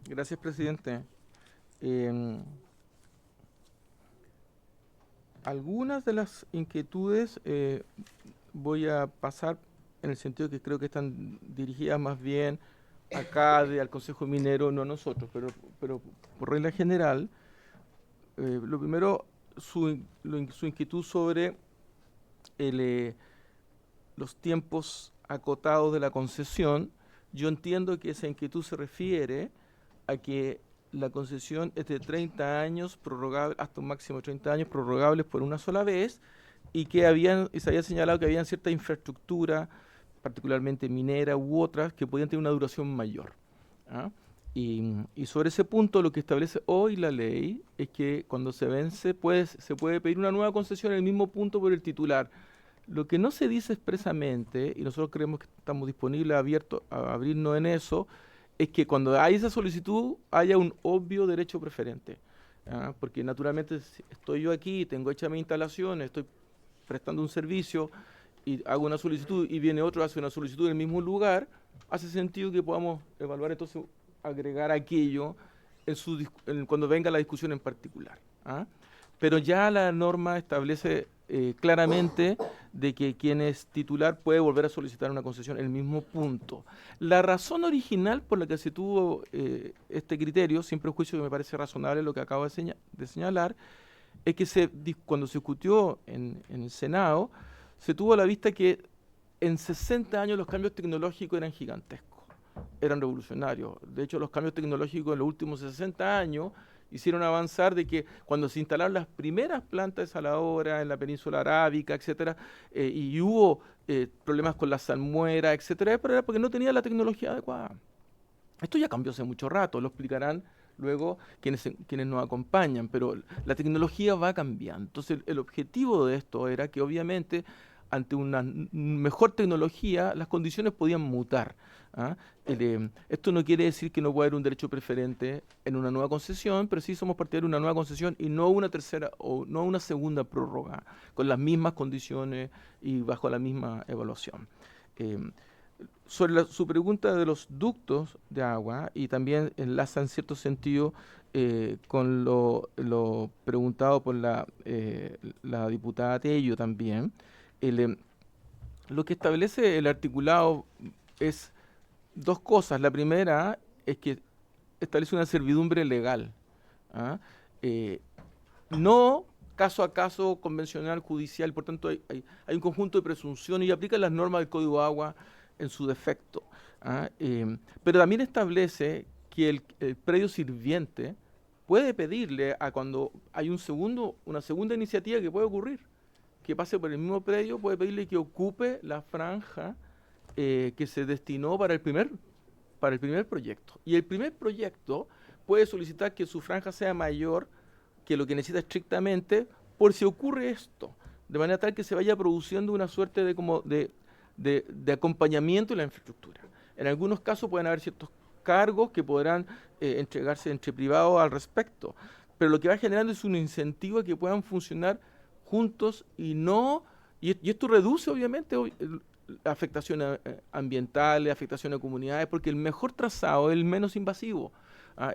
Gracias, presidente. Algunas de las inquietudes voy a pasar en el sentido que creo que están dirigidas más bien a CADE, al Consejo Minero, no a nosotros, pero por regla general, lo primero, su inquietud sobre los tiempos acotados de la concesión. Yo entiendo que esa inquietud se refiere a que la concesión es de 30 años, prorrogable, hasta un máximo de 30 años, prorrogables por una sola vez, y que se había señalado que había cierta infraestructura, particularmente minera u otras, que podían tener una duración mayor. ¿Ah? Y sobre ese punto, lo que establece hoy la ley es que cuando se vence se puede pedir una nueva concesión en el mismo punto por el titular. Lo que no se dice expresamente, y nosotros creemos que estamos disponibles, abiertos a abrirnos en eso, es que cuando hay esa solicitud haya un obvio derecho preferente. Porque naturalmente si estoy yo aquí, tengo hecha mi instalación, estoy prestando un servicio y hago una solicitud y viene otro, hace una solicitud en el mismo lugar, hace sentido que podamos evaluar entonces agregar aquello cuando venga la discusión en particular. Pero ya la norma establece claramente de que quien es titular puede volver a solicitar una concesión en el mismo punto. La razón original por la que se tuvo este criterio, sin prejuicio que me parece razonable lo que acabo de señalar, es que cuando se discutió en el Senado, se tuvo a la vista que en 60 años los cambios tecnológicos eran gigantescos, eran revolucionarios. De hecho, los cambios tecnológicos en los últimos 60 años hicieron avanzar de que cuando se instalaron las primeras plantas desaladoras en la península arábica, etcétera, y hubo problemas con la salmuera, etcétera, era porque no tenía la tecnología adecuada. Esto ya cambió hace mucho rato, lo explicarán luego quienes nos acompañan, pero la tecnología va cambiando. Entonces, el objetivo de esto era que obviamente ante una mejor tecnología las condiciones podían mutar. Esto no quiere decir que no pueda haber un derecho preferente en una nueva concesión, pero sí somos partidarios de una nueva concesión y no una tercera o no una segunda prórroga, con las mismas condiciones y bajo la misma evaluación. Sobre su pregunta de los ductos de agua, y también enlaza en cierto sentido con lo preguntado por la diputada Tello también, lo que establece el articulado es dos cosas. La primera es que establece una servidumbre legal. No caso a caso, convencional, judicial, por tanto hay un conjunto de presunciones y aplica las normas del Código de Agua en su defecto. Pero también establece que el predio sirviente puede pedirle a cuando hay una segunda iniciativa que puede ocurrir, que pase por el mismo predio, puede pedirle que ocupe la franja que se destinó para el primer proyecto. Y el primer proyecto puede solicitar que su franja sea mayor que lo que necesita estrictamente por si ocurre esto, de manera tal que se vaya produciendo una suerte de acompañamiento en la infraestructura. En algunos casos pueden haber ciertos cargos que podrán entregarse entre privados al respecto, pero lo que va generando es un incentivo a que puedan funcionar juntos y esto reduce obviamente afectaciones ambientales, afectaciones a comunidades, porque el mejor trazado es el menos invasivo.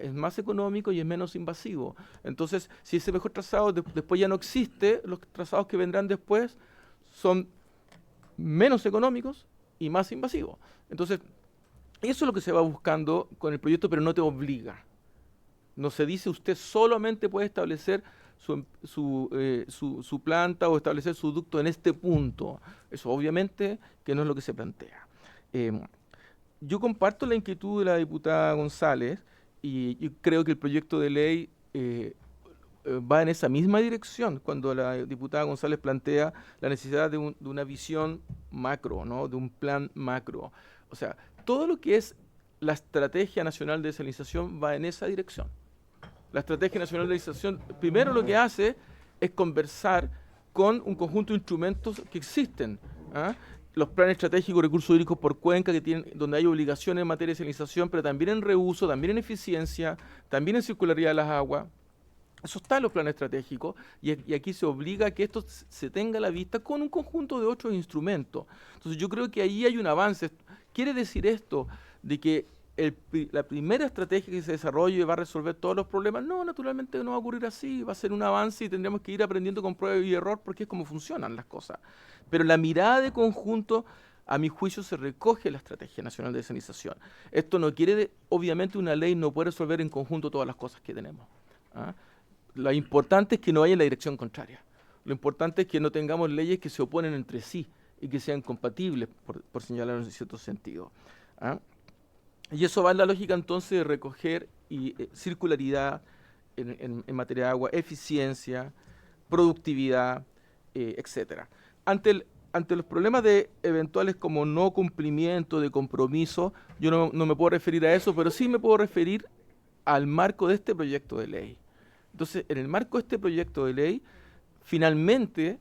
Es más económico y es menos invasivo. Entonces, si ese mejor trazado después ya no existe, los trazados que vendrán después son menos económicos y más invasivos. Entonces, eso es lo que se va buscando con el proyecto, pero no te obliga. No se dice usted solamente puede establecer su planta o establecer su ducto en este punto. Eso obviamente que no es lo que se plantea. Yo comparto la inquietud de la diputada González y creo que el proyecto de ley va en esa misma dirección cuando la diputada González plantea la necesidad de una visión macro, ¿no? De un plan macro. O sea, todo lo que es la Estrategia Nacional de Desalinización va en esa dirección. La Estrategia Nacional de Desalinización, primero lo que hace es conversar con un conjunto de instrumentos que existen. Los planes estratégicos de recursos hídricos por cuenca, donde hay obligaciones en materia de desalinización, pero también en reuso, también en eficiencia, también en circularidad de las aguas. Eso está en los planes estratégicos y aquí se obliga a que esto se tenga a la vista con un conjunto de otros instrumentos. Entonces yo creo que ahí hay un avance. ¿Quiere decir esto de que la primera estrategia que se desarrolle va a resolver todos los problemas? No, naturalmente no va a ocurrir así. Va a ser un avance y tendremos que ir aprendiendo con prueba y error porque es como funcionan las cosas. Pero la mirada de conjunto, a mi juicio, se recoge en la Estrategia Nacional de Dessalinización. Esto no quiere, obviamente una ley no puede resolver en conjunto todas las cosas que tenemos. ¿Ah? Lo importante es que no vaya en la dirección contraria. Lo importante es que no tengamos leyes que se oponen entre sí y que sean compatibles, por señalarlo en cierto sentido. ¿Ah? Y eso va en la lógica entonces de recoger circularidad en materia de agua, eficiencia, productividad, etcétera. Ante los problemas de eventuales como no cumplimiento de compromiso, yo no me puedo referir a eso, pero sí me puedo referir al marco de este proyecto de ley. Entonces, en el marco de este proyecto de ley, finalmente,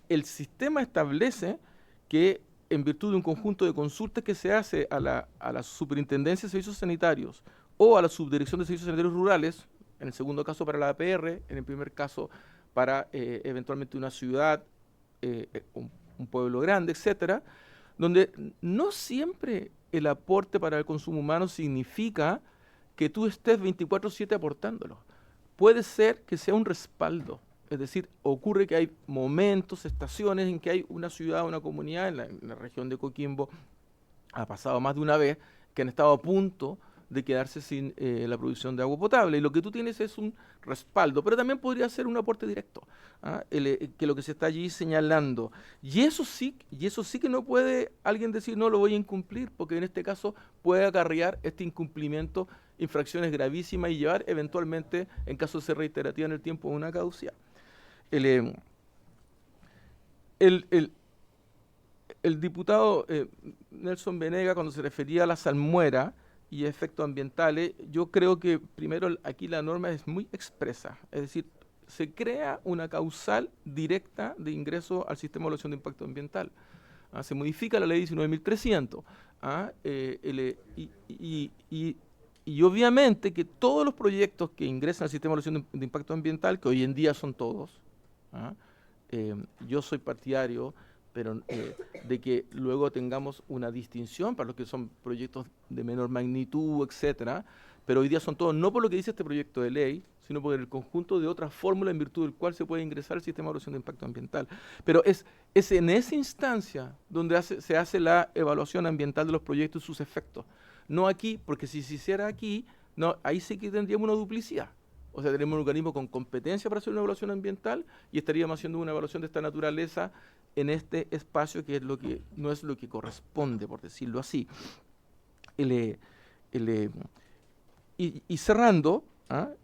el sistema establece que en virtud de un conjunto de consultas que se hace a la Superintendencia de Servicios Sanitarios o a la Subdirección de Servicios Sanitarios Rurales, en el segundo caso para la APR, en el primer caso para eventualmente una ciudad, un pueblo grande, etcétera, donde no siempre el aporte para el consumo humano significa que tú estés 24/7 aportándolo. Puede ser que sea un respaldo, es decir, ocurre que hay momentos, estaciones en que hay una ciudad, una comunidad, en la región de Coquimbo, ha pasado más de una vez, que han estado a punto de quedarse sin la producción de agua potable. Y lo que tú tienes es un respaldo, pero también podría ser un aporte directo, que lo que se está allí señalando. Y eso sí que no puede alguien decir, no lo voy a incumplir, porque en este caso puede acarrear este incumplimiento infracciones gravísimas y llevar eventualmente, en caso de ser reiterativa en el tiempo, a una caducidad. El diputado Nelson Venega, cuando se refería a la salmuera y efectos ambientales, yo creo que primero aquí la norma es muy expresa, es decir, se crea una causal directa de ingreso al sistema de evaluación de impacto ambiental. Se modifica la ley 19.300. Y obviamente que todos los proyectos que ingresan al sistema de evaluación de impacto ambiental, que hoy en día son todos, yo soy partidario pero de que luego tengamos una distinción para los que son proyectos de menor magnitud, etcétera, pero hoy día son todos, no por lo que dice este proyecto de ley, sino por el conjunto de otras fórmulas en virtud del cual se puede ingresar al sistema de evaluación de impacto ambiental. Pero es en esa instancia donde se hace la evaluación ambiental de los proyectos y sus efectos. No aquí, porque si se hiciera aquí, no, ahí sí que tendríamos una duplicidad. O sea, tenemos un organismo con competencia para hacer una evaluación ambiental y estaríamos haciendo una evaluación de esta naturaleza en este espacio que es no es lo que corresponde, por decirlo así. Y cerrando, lo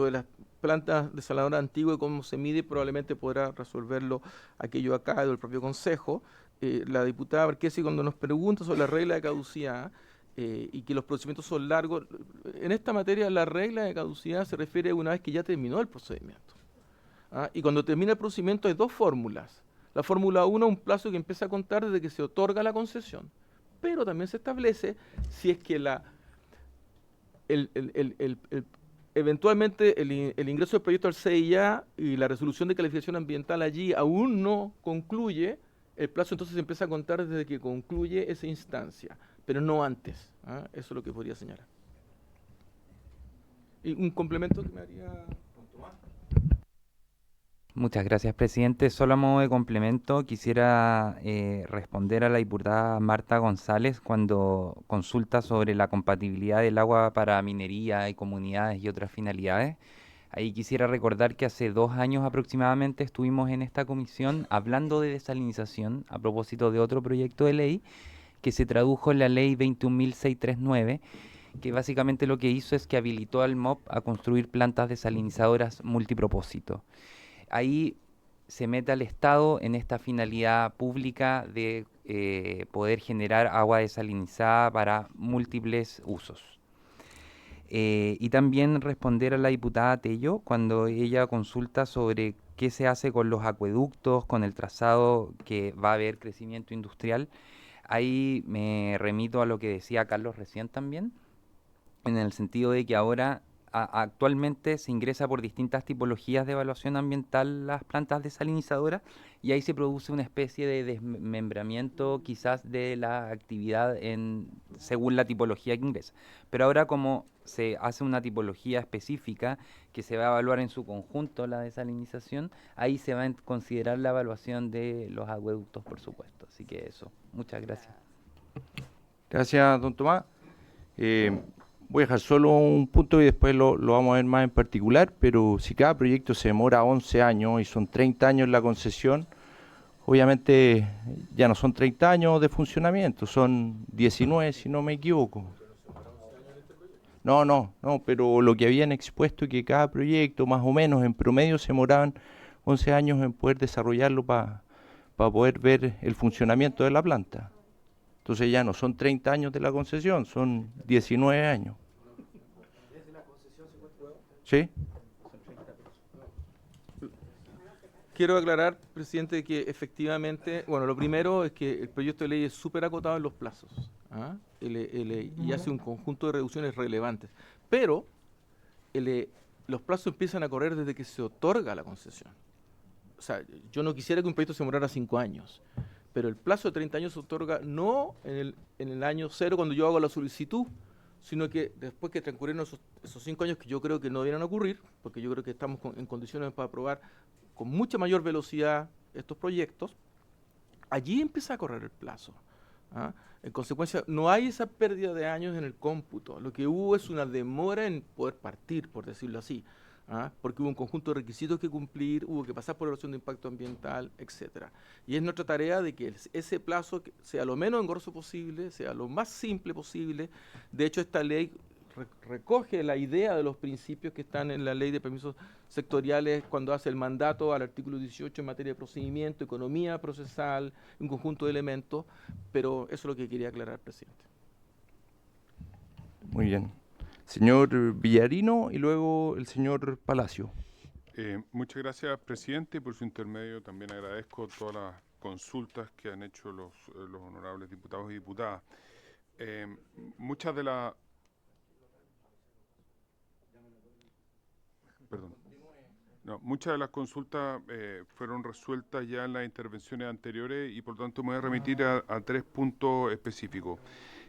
de las plantas desaladoras antiguas y cómo se mide, probablemente podrá resolverlo aquello acá del propio Consejo. La diputada Marquesi, cuando nos pregunta sobre la regla de caducidad y que los procedimientos son largos, en esta materia la regla de caducidad se refiere a una vez que ya terminó el procedimiento. Y cuando termina el procedimiento hay dos fórmulas. La fórmula 1, un plazo que empieza a contar desde que se otorga la concesión, pero también se establece si es que eventualmente el ingreso del proyecto al CIA y la resolución de calificación ambiental allí aún no concluye, el plazo entonces se empieza a contar desde que concluye esa instancia, pero no antes. Eso es lo que podría señalar. Y un complemento que me haría... Muchas gracias, presidente. Solo a modo de complemento, quisiera responder a la diputada Marta González cuando consulta sobre la compatibilidad del agua para minería y comunidades y otras finalidades. Ahí quisiera recordar que hace 2 años aproximadamente estuvimos en esta comisión hablando de desalinización a propósito de otro proyecto de ley que se tradujo en la ley 21.639, que básicamente lo que hizo es que habilitó al MOP a construir plantas desalinizadoras multipropósito. Ahí se mete al Estado en esta finalidad pública de poder generar agua desalinizada para múltiples usos. Y también responder a la diputada Tello cuando ella consulta sobre qué se hace con los acueductos, con el trazado que va a haber crecimiento industrial. Ahí me remito a lo que decía Carlos recién también, en el sentido de que ahora actualmente se ingresa por distintas tipologías de evaluación ambiental las plantas desalinizadoras y ahí se produce una especie de desmembramiento quizás de la actividad según la tipología que ingresa. Pero ahora como se hace una tipología específica que se va a evaluar en su conjunto la desalinización, ahí se va a considerar la evaluación de los acueductos, por supuesto. Así que eso, muchas gracias. Gracias, don Tomás. Voy a dejar solo un punto y después lo vamos a ver más en particular, pero si cada proyecto se demora 11 años y son 30 años la concesión, obviamente ya no son 30 años de funcionamiento, son 19 si no me equivoco. No, pero lo que habían expuesto es que cada proyecto más o menos en promedio se demoraban 11 años en poder desarrollarlo para poder ver el funcionamiento de la planta. Entonces ya no son 30 años de la concesión, son 19 años. ¿Desde la concesión se fue prueba? Sí. Quiero aclarar, presidente, que efectivamente, bueno, lo primero es que el proyecto de ley es súper acotado en los plazos, ¿ah? Y hace un conjunto de reducciones relevantes, pero los plazos empiezan a correr desde que se otorga la concesión. O sea, yo no quisiera que un proyecto se demorara 5 años, pero el plazo de 30 años se otorga no en el año 0 cuando yo hago la solicitud, sino que después que transcurrieron esos 5 años que yo creo que no debieran ocurrir, porque yo creo que estamos en condiciones para aprobar con mucha mayor velocidad estos proyectos, allí empieza a correr el plazo, ¿ah? En consecuencia, no hay esa pérdida de años en el cómputo. Lo que hubo es una demora en poder partir, por decirlo así, ¿ah? Porque hubo un conjunto de requisitos que cumplir, hubo que pasar por evaluación de impacto ambiental, etcétera. Y es nuestra tarea de que ese plazo sea lo menos engorroso posible, sea lo más simple posible. De hecho, esta ley recoge la idea de los principios que están en la ley de permisos sectoriales cuando hace el mandato al artículo 18 en materia de procedimiento, economía procesal, un conjunto de elementos, pero eso es lo que quería aclarar, presidente. Muy bien. Señor Villarino y luego el señor Palacio. Muchas gracias, presidente, y por su intermedio también agradezco todas las consultas que han hecho los honorables diputados y diputadas. Muchas de las... Perdón. No, muchas de las consultas fueron resueltas ya en las intervenciones anteriores y por lo tanto me voy a remitir a 3 puntos específicos.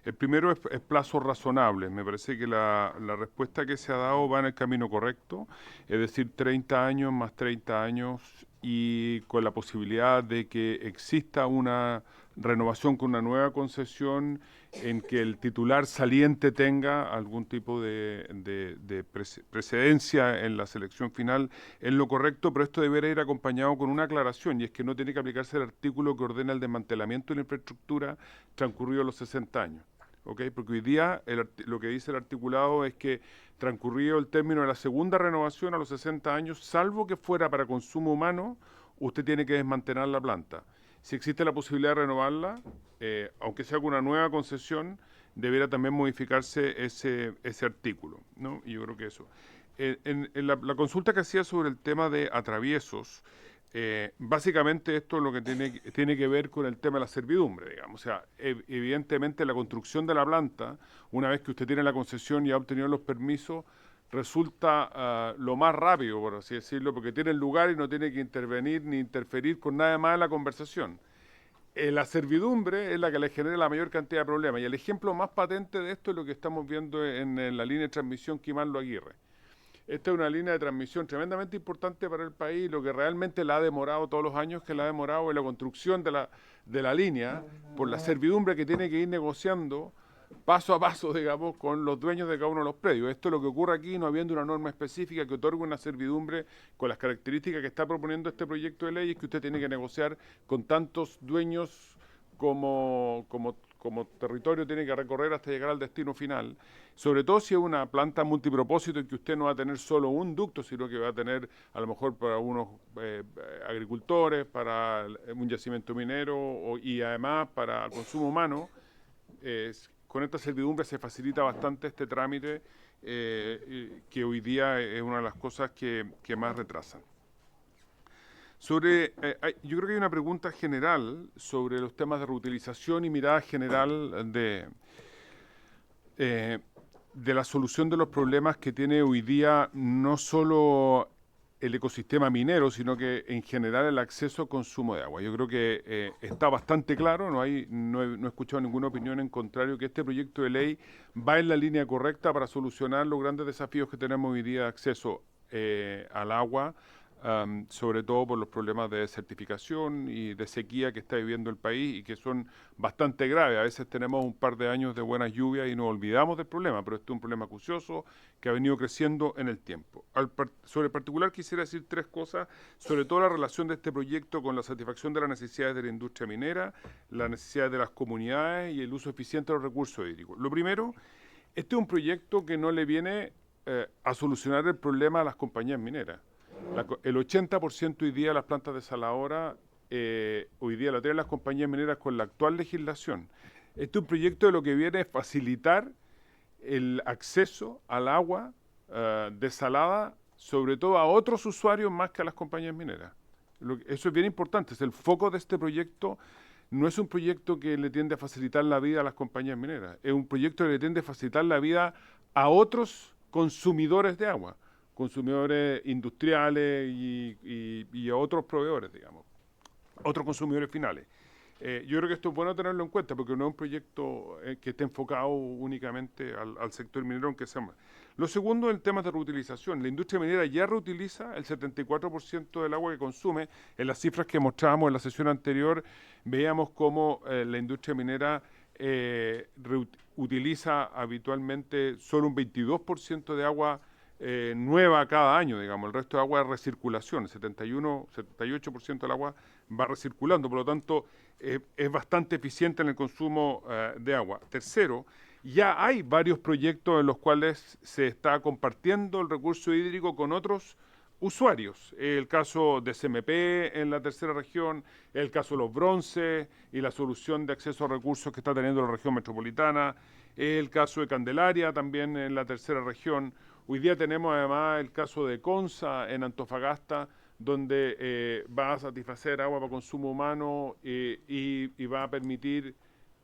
El primero es plazo razonable. Me parece que la respuesta que se ha dado va en el camino correcto, es decir, 30 años más 30 años y con la posibilidad de que exista una renovación con una nueva concesión en que el titular saliente tenga algún tipo de precedencia en la selección final es lo correcto, pero esto deberá ir acompañado con una aclaración, y es que no tiene que aplicarse el artículo que ordena el desmantelamiento de la infraestructura transcurridos los 60 años. ¿Okay? Porque hoy día lo que dice el articulado es que transcurrido el término de la segunda renovación a los 60 años, salvo que fuera para consumo humano, usted tiene que desmantelar la planta. Si existe la posibilidad de renovarla, aunque sea con una nueva concesión, deberá también modificarse ese artículo, ¿no? Y yo creo que eso. En la consulta que hacía sobre el tema de atraviesos, básicamente esto es lo que tiene que ver con el tema de la servidumbre, digamos. O sea, evidentemente la construcción de la planta, una vez que usted tiene la concesión y ha obtenido los permisos, resulta lo más rápido, por así decirlo, porque tiene lugar y no tiene que intervenir ni interferir con nada más en la conversación. La servidumbre es la que le genera la mayor cantidad de problemas, y el ejemplo más patente de esto es lo que estamos viendo en la línea de transmisión Quimanlo-Aguirre. Esta es una línea de transmisión tremendamente importante para el país. Lo que realmente la ha demorado todos los años que la ha demorado es la construcción de la línea por la servidumbre que tiene que ir negociando paso a paso, digamos, con los dueños de cada uno de los predios. Esto es lo que ocurre aquí, no habiendo una norma específica que otorgue una servidumbre con las características que está proponiendo este proyecto de ley, es que usted tiene que negociar con tantos dueños como territorio tiene que recorrer hasta llegar al destino final, sobre todo si es una planta multipropósito en que usted no va a tener solo un ducto, sino que va a tener a lo mejor para unos agricultores, para un yacimiento minero y además para el consumo humano. Con esta servidumbre se facilita bastante este trámite que hoy día es una de las cosas que más retrasan. Yo creo que hay una pregunta general sobre los temas de reutilización y mirada general de la solución de los problemas que tiene hoy día no solo el ecosistema minero, sino que en general el acceso al consumo de agua. Yo creo que está bastante claro, no he escuchado ninguna opinión en contrario, que este proyecto de ley va en la línea correcta para solucionar los grandes desafíos que tenemos hoy día de acceso al agua, sobre todo por los problemas de desertificación y de sequía que está viviendo el país y que son bastante graves. A veces tenemos un par de años de buenas lluvias y nos olvidamos del problema, pero este es un problema acucioso que ha venido creciendo en el tiempo. Sobre el particular quisiera decir tres cosas, sobre todo la relación de este proyecto con la satisfacción de las necesidades de la industria minera, las necesidades de las comunidades y el uso eficiente de los recursos hídricos. Lo primero, este es un proyecto que no le viene a solucionar el problema a las compañías mineras. El 80% hoy día de las plantas desaladoras, hoy día la tienen las compañías mineras con la actual legislación. Este es un proyecto de lo que viene es facilitar el acceso al agua desalada, sobre todo a otros usuarios más que a las compañías mineras. Eso es bien importante. El foco de este proyecto no es un proyecto que le tiende a facilitar la vida a las compañías mineras, es un proyecto que le tiende a facilitar la vida a otros consumidores de agua, consumidores industriales y a otros proveedores, digamos, otros consumidores finales. Yo creo que esto es bueno tenerlo en cuenta porque no es un proyecto que esté enfocado únicamente al sector minero, aunque sea más. Lo segundo es el tema de reutilización. La industria minera ya reutiliza el 74% del agua que consume. En las cifras que mostrábamos en la sesión anterior, veíamos cómo la industria minera utiliza habitualmente solo un 22% de agua nueva cada año, digamos. El resto de agua es recirculación, 78% del agua va recirculando, por lo tanto es bastante eficiente en el consumo de agua. Tercero, ya hay varios proyectos en los cuales se está compartiendo el recurso hídrico con otros usuarios. El caso de CMP en la tercera región, el caso de los bronces y la solución de acceso a recursos que está teniendo la región metropolitana, el caso de Candelaria también en la tercera región. Hoy día tenemos además el caso de Consa en Antofagasta, donde va a satisfacer agua para consumo humano y va a permitir,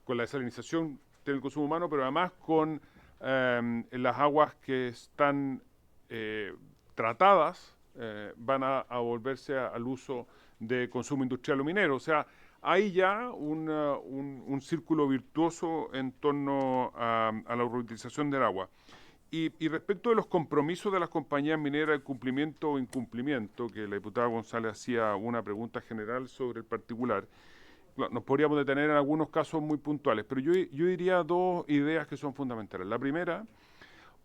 con la desalinización del consumo humano, pero además con las aguas que están tratadas, van a volverse al uso de consumo industrial o minero. O sea, hay ya un círculo virtuoso en torno a la reutilización del agua. Y respecto de los compromisos de las compañías mineras, el cumplimiento o incumplimiento, que la diputada González hacía una pregunta general sobre el particular, nos podríamos detener en algunos casos muy puntuales, pero yo diría dos ideas que son fundamentales. La primera,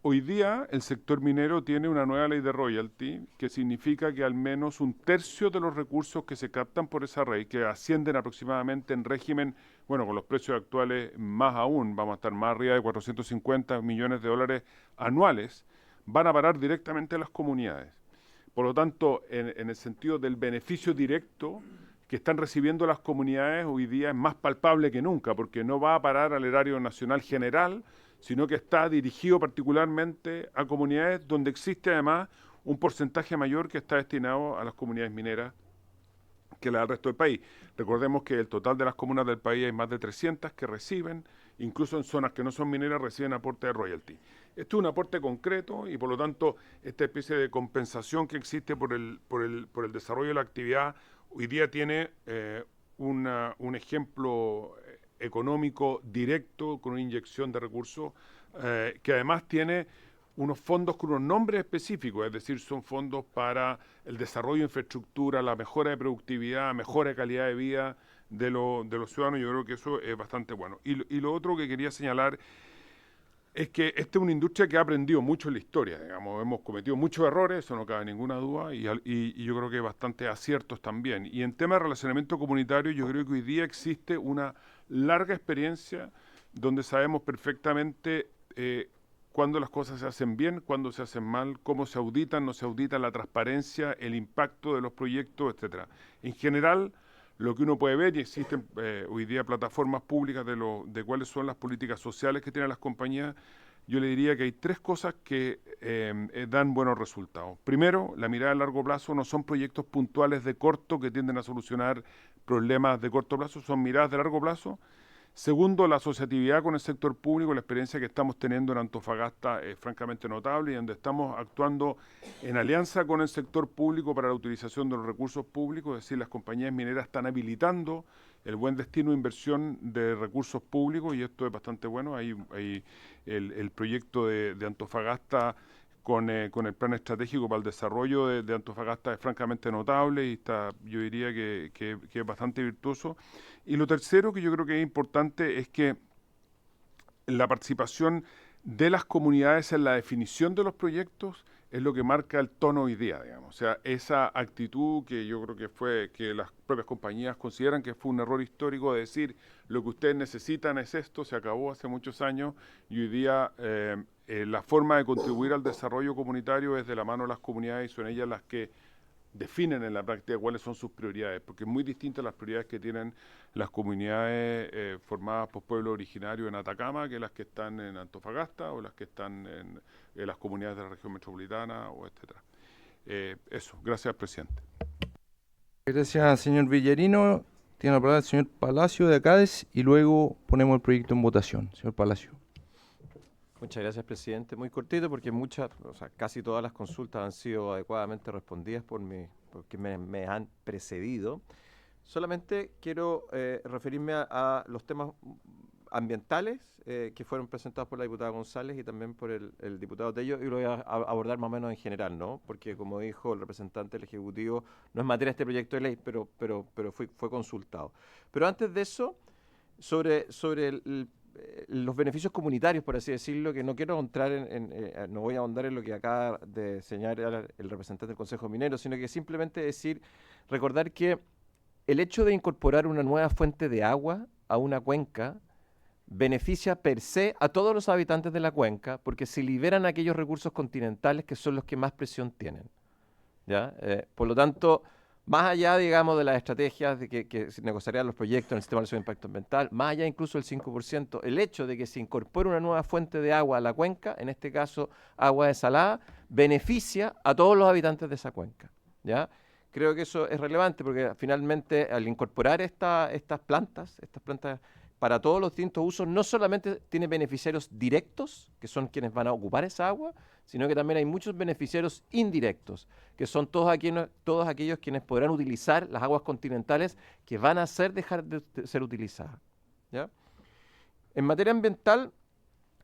hoy día el sector minero tiene una nueva ley de royalty que significa que al menos un tercio de los recursos que se captan por esa ley, que ascienden aproximadamente en régimen, bueno, con los precios actuales más aún, vamos a estar más arriba de 450 millones de dólares anuales, van a parar directamente a las comunidades. Por lo tanto, en el sentido del beneficio directo que están recibiendo las comunidades, hoy día es más palpable que nunca, porque no va a parar al erario nacional general, sino que está dirigido particularmente a comunidades donde existe además un porcentaje mayor que está destinado a las comunidades mineras que la del resto del país. Recordemos que el total de las comunas del país hay más de 300 que reciben, incluso en zonas que no son mineras, reciben aporte de royalty. Esto es un aporte concreto y por lo tanto esta especie de compensación que existe por el desarrollo de la actividad hoy día tiene un ejemplo económico directo con una inyección de recursos que además tiene unos fondos con unos nombres específicos, es decir, son fondos para el desarrollo de infraestructura, la mejora de productividad, mejora de calidad de vida de los ciudadanos. Yo creo que eso es bastante bueno. Y lo otro que quería señalar es que esta es una industria que ha aprendido mucho en la historia, digamos, hemos cometido muchos errores, eso no cabe ninguna duda, y yo creo que bastantes aciertos también. Y en tema de relacionamiento comunitario, yo creo que hoy día existe una larga experiencia donde sabemos perfectamente cuándo las cosas se hacen bien, cuándo se hacen mal, cómo se auditan, no se auditan, la transparencia, el impacto de los proyectos, etcétera. En general, lo que uno puede ver, y existen hoy día plataformas públicas de cuáles son las políticas sociales que tienen las compañías, yo le diría que hay tres cosas que dan buenos resultados. Primero, la mirada a largo plazo no son proyectos puntuales de corto que tienden a solucionar problemas de corto plazo, son miradas de largo plazo Segundo, la asociatividad con el sector público, la experiencia que estamos teniendo en Antofagasta es francamente notable y donde estamos actuando en alianza con el sector público para la utilización de los recursos públicos, es decir, las compañías mineras están habilitando el buen destino de inversión de recursos públicos y esto es bastante bueno. Hay el proyecto de Antofagasta con el plan estratégico para el desarrollo de Antofagasta es francamente notable y está, yo diría que es bastante virtuoso. Y lo tercero que yo creo que es importante es que la participación de las comunidades en la definición de los proyectos es lo que marca el tono hoy día, digamos. O sea, esa actitud que yo creo que las propias compañías consideran que fue un error histórico de decir lo que ustedes necesitan es esto, se acabó hace muchos años y hoy día la forma de contribuir al desarrollo comunitario es de la mano de las comunidades y son ellas las que definen en la práctica cuáles son sus prioridades, porque es muy distinta a las prioridades que tienen las comunidades formadas por pueblos originarios en Atacama que las que están en Antofagasta o las que están en las comunidades de la región metropolitana o etcétera. Eso, gracias, presidente. Gracias, señor Villarino. Tiene la palabra el señor Palacio de Acades y luego ponemos el proyecto en votación. Señor Palacio. Muchas gracias, presidente. Muy cortito porque casi todas las consultas han sido adecuadamente respondidas porque me han precedido. Solamente quiero referirme a los temas ambientales que fueron presentados por la diputada González y también por el diputado Tello, y lo voy a abordar más o menos en general, ¿no? Porque como dijo el representante del Ejecutivo, no es materia de este proyecto de ley, pero fue consultado. Pero antes de eso, sobre los beneficios comunitarios, por así decirlo, que no quiero entrar no voy a ahondar en lo que acaba de señalar el representante del Consejo Minero, sino que simplemente recordar que el hecho de incorporar una nueva fuente de agua a una cuenca beneficia per se a todos los habitantes de la cuenca porque se liberan aquellos recursos continentales que son los que más presión tienen, ¿ya? Por lo tanto, más allá, digamos, de las estrategias de que se negociarían los proyectos en el sistema de evaluación de impacto ambiental, más allá incluso del 5%, el hecho de que se incorpore una nueva fuente de agua a la cuenca, en este caso agua desalada, beneficia a todos los habitantes de esa cuenca, ¿ya? Creo que eso es relevante porque finalmente al incorporar estas plantas para todos los distintos usos, no solamente tiene beneficiarios directos, que son quienes van a ocupar esa agua, sino que también hay muchos beneficiarios indirectos, que son todos aquellos quienes podrán utilizar las aguas continentales que van a dejar de ser utilizadas, ¿ya? En materia ambiental,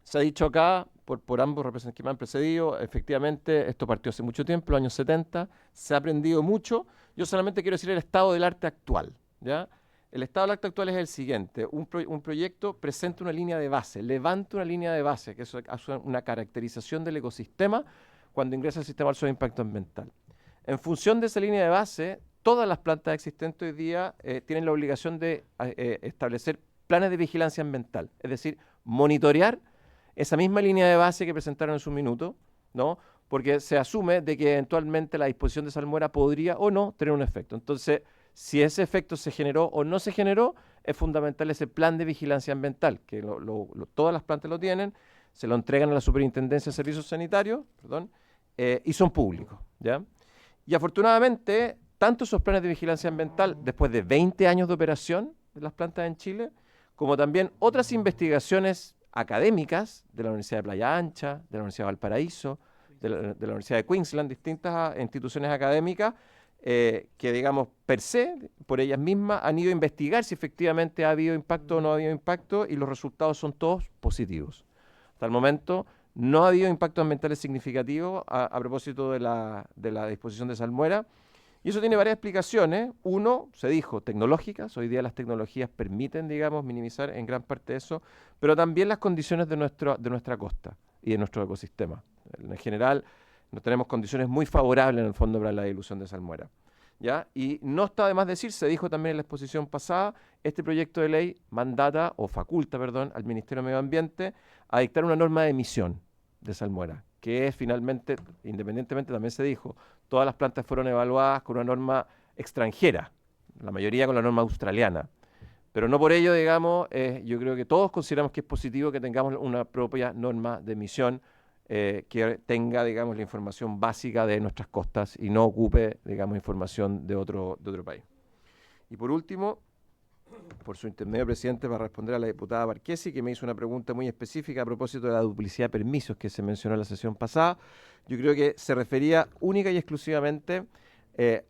se ha dicho acá, por ambos representantes que me han precedido, efectivamente, esto partió hace mucho tiempo, los años 70, se ha aprendido mucho. Yo solamente quiero decir el estado del arte actual, ¿ya? El estado del arte actual es el siguiente: un proyecto presenta una línea de base, levanta una línea de base, que es una caracterización del ecosistema cuando ingresa al sistema de impacto ambiental. En función de esa línea de base, todas las plantas existentes hoy día tienen la obligación de establecer planes de vigilancia ambiental, es decir, monitorear esa misma línea de base que presentaron en su minuto, ¿no? Porque se asume de que eventualmente la disposición de salmuera podría o no tener un efecto. Entonces, si ese efecto se generó o no se generó, es fundamental ese plan de vigilancia ambiental, que todas las plantas lo tienen, se lo entregan a la Superintendencia de Servicios Sanitarios, y son públicos, ¿ya? Y afortunadamente, tanto esos planes de vigilancia ambiental, después de 20 años de operación de las plantas en Chile, como también otras investigaciones académicas de la Universidad de Playa Ancha, de la Universidad de Valparaíso, de la Universidad de Queensland, distintas instituciones académicas que, digamos, per se, por ellas mismas, han ido a investigar si efectivamente ha habido impacto o no ha habido impacto y los resultados son todos positivos. Hasta el momento no ha habido impactos ambientales significativos a propósito de la disposición de salmuera. Y eso tiene varias explicaciones. Uno, se dijo, tecnológicas. Hoy día las tecnologías permiten, digamos, minimizar en gran parte eso, pero también las condiciones de nuestra costa y de nuestro ecosistema. En general, no tenemos condiciones muy favorables en el fondo para la dilución de salmuera, ¿ya? Y no está de más decir, se dijo también en la exposición pasada, este proyecto de ley faculta al Ministerio de Medio Ambiente a dictar una norma de emisión de salmuera, que es finalmente, independientemente también se dijo, todas las plantas fueron evaluadas con una norma extranjera, la mayoría con la norma australiana. Pero no por ello, digamos, yo creo que todos consideramos que es positivo que tengamos una propia norma de emisión que tenga, digamos, la información básica de nuestras costas y no ocupe, digamos, información de otro país. Y por último, por su intermedio, presidente, para responder a la diputada Barquesi, que me hizo una pregunta muy específica a propósito de la duplicidad de permisos que se mencionó en la sesión pasada. Yo creo que se refería única y exclusivamente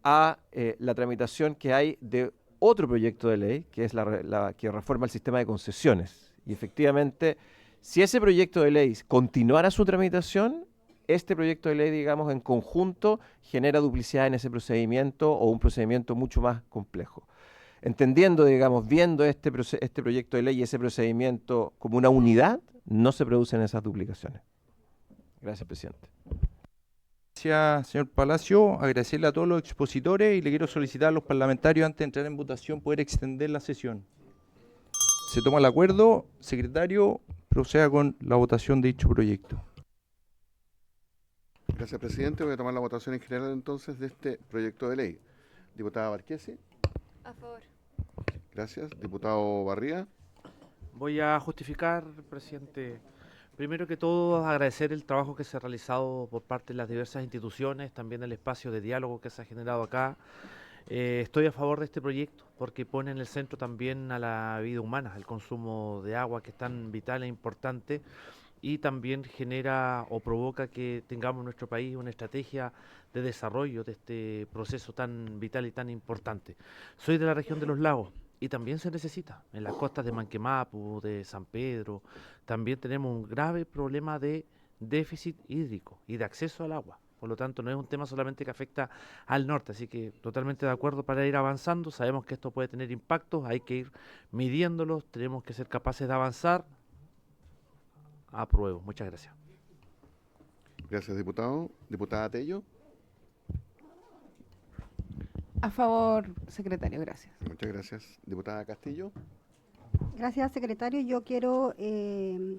a la tramitación que hay de otro proyecto de ley, que es la que reforma el sistema de concesiones. Y efectivamente, si ese proyecto de ley continuara su tramitación, este proyecto de ley, digamos, en conjunto, genera duplicidad en ese procedimiento o un procedimiento mucho más complejo. Entendiendo, digamos, viendo este proyecto de ley y ese procedimiento como una unidad, no se producen esas duplicaciones. Gracias, presidente. Gracias, señor Palacio. Agradecerle a todos los expositores y le quiero solicitar a los parlamentarios, antes de entrar en votación, poder extender la sesión. Se toma el acuerdo. Secretario, proceda con la votación de dicho proyecto. Gracias, presidente. Voy a tomar la votación en general entonces de este proyecto de ley. Diputada Barquesi. A favor. Gracias. Diputado Barría. Voy a justificar, presidente. Primero que todo, agradecer el trabajo que se ha realizado por parte de las diversas instituciones, también el espacio de diálogo que se ha generado acá. Estoy a favor de este proyecto porque pone en el centro también a la vida humana, el consumo de agua, que es tan vital e importante, y también genera o provoca que tengamos en nuestro país una estrategia de desarrollo de este proceso tan vital y tan importante. Soy de la región de los lagos y también se necesita. En las costas de Manquemapu, de San Pedro, también tenemos un grave problema de déficit hídrico y de acceso al agua. Por lo tanto, no es un tema solamente que afecta al norte, así que totalmente de acuerdo para ir avanzando. Sabemos que esto puede tener impactos, hay que ir midiéndolos, tenemos que ser capaces de avanzar. Apruebo. Muchas gracias. Gracias, diputado. Diputada Tello. A favor, secretario, gracias. Muchas gracias. Diputada Castillo. Gracias, secretario. Yo quiero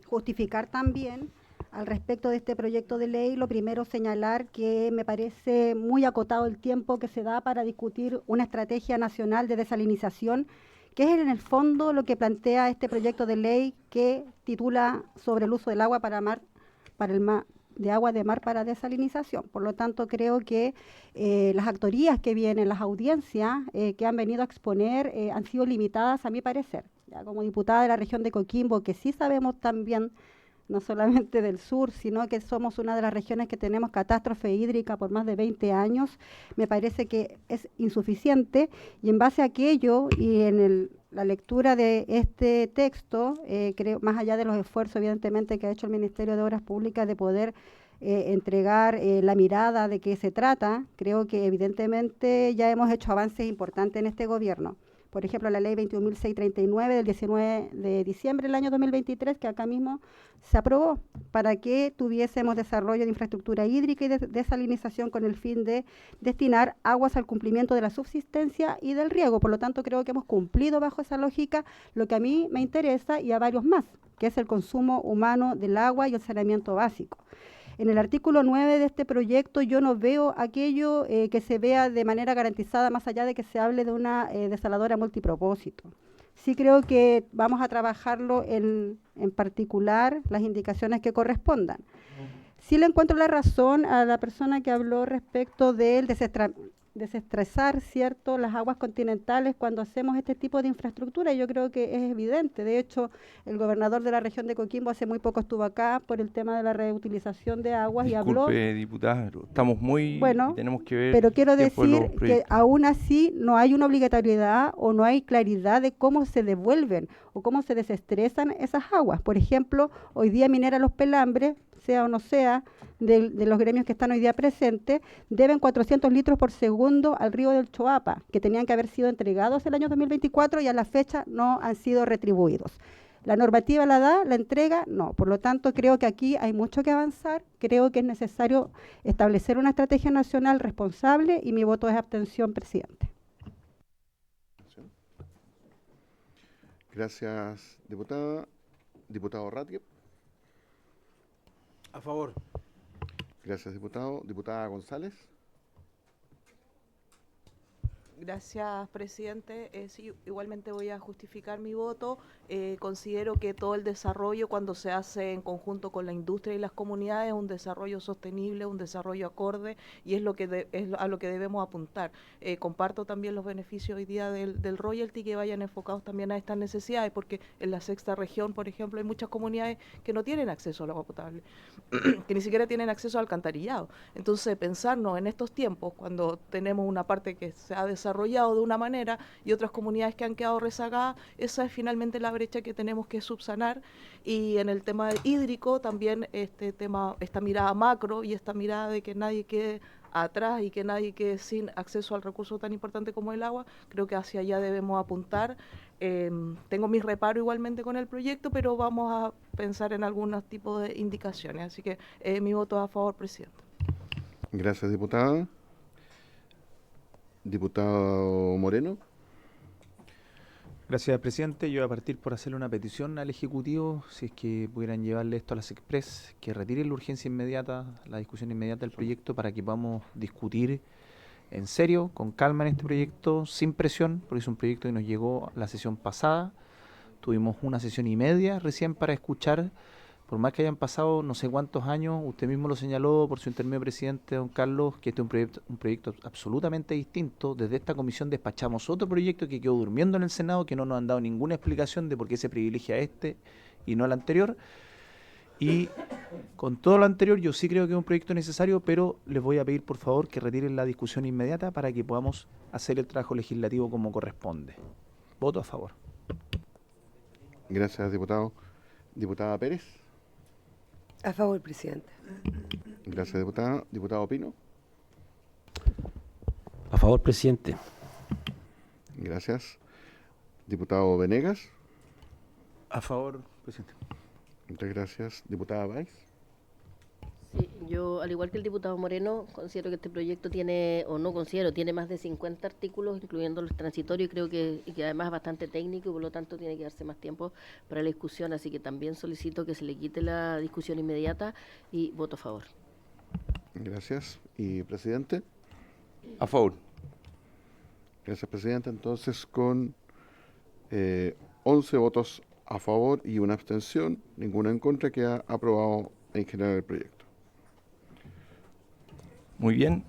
justificar también al respecto de este proyecto de ley. Lo primero, señalar que me parece muy acotado el tiempo que se da para discutir una estrategia nacional de desalinización, que es en el fondo lo que plantea este proyecto de ley que titula sobre el uso del agua de agua de mar para desalinización. Por lo tanto, creo que las actorías que vienen, las audiencias que han venido a exponer han sido limitadas, a mi parecer. Ya como diputada de la región de Coquimbo, que sí sabemos también, no solamente del sur, sino que somos una de las regiones que tenemos catástrofe hídrica por más de 20 años, me parece que es insuficiente, y en base a aquello y en la lectura de este texto, creo, más allá de los esfuerzos evidentemente que ha hecho el Ministerio de Obras Públicas de poder entregar la mirada de qué se trata, creo que evidentemente ya hemos hecho avances importantes en este gobierno. Por ejemplo, la ley 21.639 del 19 de diciembre del año 2023, que acá mismo se aprobó para que tuviésemos desarrollo de infraestructura hídrica y de desalinización con el fin de destinar aguas al cumplimiento de la subsistencia y del riego. Por lo tanto, creo que hemos cumplido bajo esa lógica lo que a mí me interesa y a varios más, que es el consumo humano del agua y el saneamiento básico. En el artículo 9 de este proyecto yo no veo aquello que se vea de manera garantizada, más allá de que se hable de una desaladora multipropósito. Sí creo que vamos a trabajarlo en particular, las indicaciones que correspondan. Sí le encuentro la razón a la persona que habló respecto del desestresar, ¿cierto?, las aguas continentales cuando hacemos este tipo de infraestructura. Yo creo que es evidente. De hecho, el gobernador de la región de Coquimbo hace muy poco estuvo acá por el tema de la reutilización de aguas y habló... Disculpe, diputada, estamos muy... Bueno, tenemos que ver pero quiero tiempo de los decir que proyectos. aún así no hay una obligatoriedad o no hay claridad de cómo se devuelven o cómo se desestresan esas aguas. Por ejemplo, hoy día Minera Los Pelambres, sea o no sea, de los gremios que están hoy día presentes, deben 400 litros por segundo al río del Choapa, que tenían que haber sido entregados el año 2024 y a la fecha no han sido retribuidos. ¿La normativa la da? ¿La entrega? No. Por lo tanto, creo que aquí hay mucho que avanzar. Creo que es necesario establecer una estrategia nacional responsable y mi voto es abstención, presidente. Gracias, diputada. Diputado Ratke. A favor. Gracias, diputado. Diputada González. Gracias, presidente. Sí, igualmente voy a justificar mi voto. Considero que todo el desarrollo, cuando se hace en conjunto con la industria y las comunidades, es un desarrollo sostenible, un desarrollo acorde, y es a lo que debemos apuntar. Comparto también los beneficios hoy día del royalty, que vayan enfocados también a estas necesidades, porque en la sexta región, por ejemplo, hay muchas comunidades que no tienen acceso al agua potable, que ni siquiera tienen acceso al alcantarillado. Entonces, pensarnos en estos tiempos, cuando tenemos una parte que se ha desarrollado de una manera y otras comunidades que han quedado rezagadas, esa es finalmente la brecha que tenemos que subsanar. Y en el tema hídrico también esta mirada macro y esta mirada de que nadie quede atrás y que nadie quede sin acceso al recurso tan importante como el agua, creo que hacia allá debemos apuntar. Tengo mis reparos igualmente con el proyecto, pero vamos a pensar en algunos tipos de indicaciones, así que mi voto es a favor, presidente. Gracias, diputada. Diputado Moreno. Gracias, presidente. Yo voy a partir por hacerle una petición al Ejecutivo, si es que pudieran llevarle esto a las Express, que retiren la urgencia inmediata, la discusión inmediata del proyecto, para que podamos discutir en serio, con calma en este proyecto, sin presión, porque es un proyecto que nos llegó la sesión pasada. Tuvimos una sesión y media recién para escuchar. Por más que hayan pasado no sé cuántos años, usted mismo lo señaló por su intermedio, presidente, don Carlos, que este es un proyecto absolutamente distinto. Desde esta comisión despachamos otro proyecto que quedó durmiendo en el Senado, que no nos han dado ninguna explicación de por qué se privilegia a este y no al anterior. Y con todo lo anterior, yo sí creo que es un proyecto necesario, pero les voy a pedir, por favor, que retiren la discusión inmediata para que podamos hacer el trabajo legislativo como corresponde. Voto a favor. Gracias, diputado. Diputada Pérez. A favor, presidente. Gracias, diputada. Diputado Pino. A favor, presidente. Gracias. Diputado Venegas. A favor, presidente. Muchas gracias. Diputada Valls. Sí, yo, al igual que el diputado Moreno, considero que este proyecto tiene más de 50 artículos, incluyendo los transitorios, y creo que además es bastante técnico y por lo tanto tiene que darse más tiempo para la discusión, así que también solicito que se le quite la discusión inmediata y voto a favor. Gracias. ¿Y presidente? A favor. Gracias, presidente. Entonces, con 11 votos a favor y una abstención, ninguna en contra, queda aprobado en general el proyecto. Muy bien.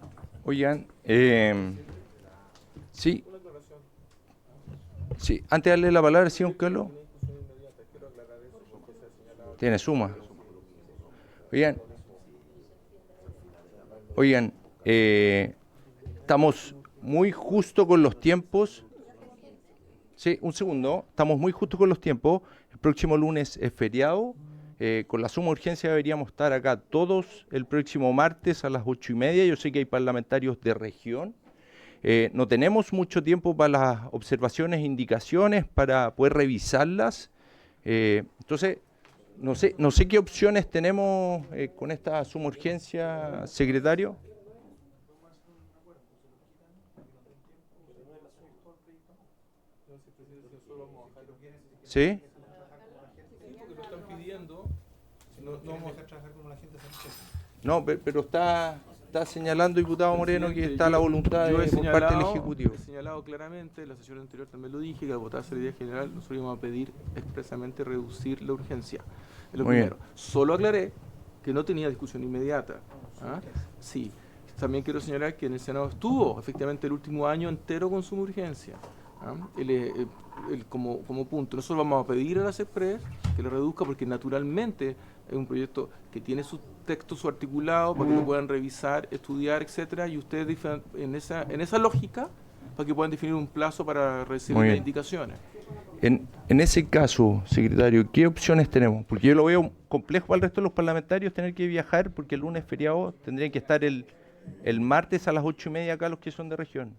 Oigan, sí. Sí, antes de darle la palabra, señor Carlos. Tiene suma. Oigan, estamos muy justo con los tiempos. Sí, un segundo. Estamos muy justo con los tiempos. El próximo lunes es feriado. Con la suma urgencia deberíamos estar acá todos el próximo martes a las 8:30. Yo sé que hay parlamentarios de región. No tenemos mucho tiempo para las observaciones e indicaciones, para poder revisarlas. Entonces, no sé qué opciones tenemos con esta suma urgencia, secretario. ¿Sí? No, pero está señalando, diputado Moreno, que está la voluntad por parte del Ejecutivo. He señalado claramente, en la sesión anterior también lo dije, que al votar salida general nosotros íbamos a pedir expresamente reducir la urgencia. Es lo primero. Solo aclaré que no tenía discusión inmediata. ¿Ah? Sí. También quiero señalar que en el Senado estuvo efectivamente el último año entero con suma urgencia. ¿Ah? Como punto. Nosotros vamos a pedir a la CEPRES que lo reduzca porque naturalmente es un proyecto que tiene su texto, su articulado, para que lo puedan revisar, estudiar, etcétera, y ustedes en esa lógica, para que puedan definir un plazo para recibir las indicaciones. En ese caso, secretario, ¿qué opciones tenemos? Porque yo lo veo complejo para el resto de los parlamentarios tener que viajar, porque el lunes feriado tendrían que estar el martes a las 8:30 acá los que son de región.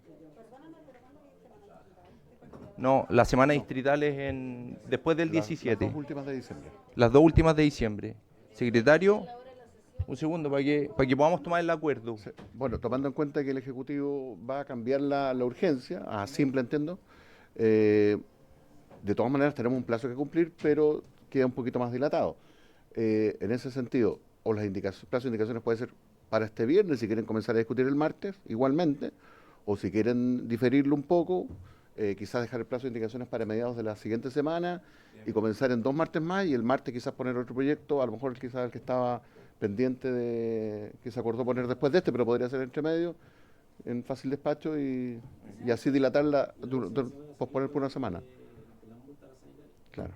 No, la semana distrital es después del 17. Las 2 últimas de diciembre. Las 2 últimas de diciembre. Secretario, un segundo, para que podamos tomar el acuerdo. Sí. Bueno, tomando en cuenta que el Ejecutivo va a cambiar la urgencia, a simple entiendo, de todas maneras tenemos un plazo que cumplir, pero queda un poquito más dilatado. En ese sentido, o plazos de indicaciones puede ser para este viernes, si quieren comenzar a discutir el martes, igualmente, o si quieren diferirlo un poco, quizás dejar el plazo de indicaciones para mediados de la siguiente semana y comenzar en 2 martes más, y el martes quizás poner otro proyecto, a lo mejor quizás el que estaba pendiente que se acordó poner después de este, pero podría ser entre medio, en fácil despacho, y así dilatarla, posponer por una semana. Claro.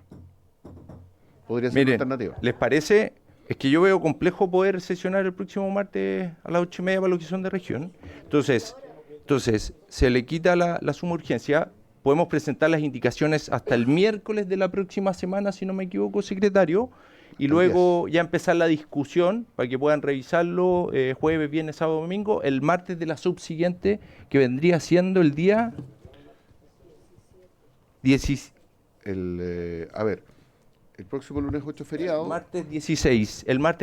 Podría ser una alternativa. ¿Les parece? Es que yo veo complejo poder sesionar el próximo martes a las 8:30 para la ocasión de región. Entonces se le quita la suma urgencia. Podemos presentar las indicaciones hasta el miércoles de la próxima semana, si no me equivoco, secretario, y luego ya empezar la discusión para que puedan revisarlo jueves, viernes, sábado, domingo, el martes de la subsiguiente, que vendría siendo el día 10. El próximo lunes 8 feriado. El martes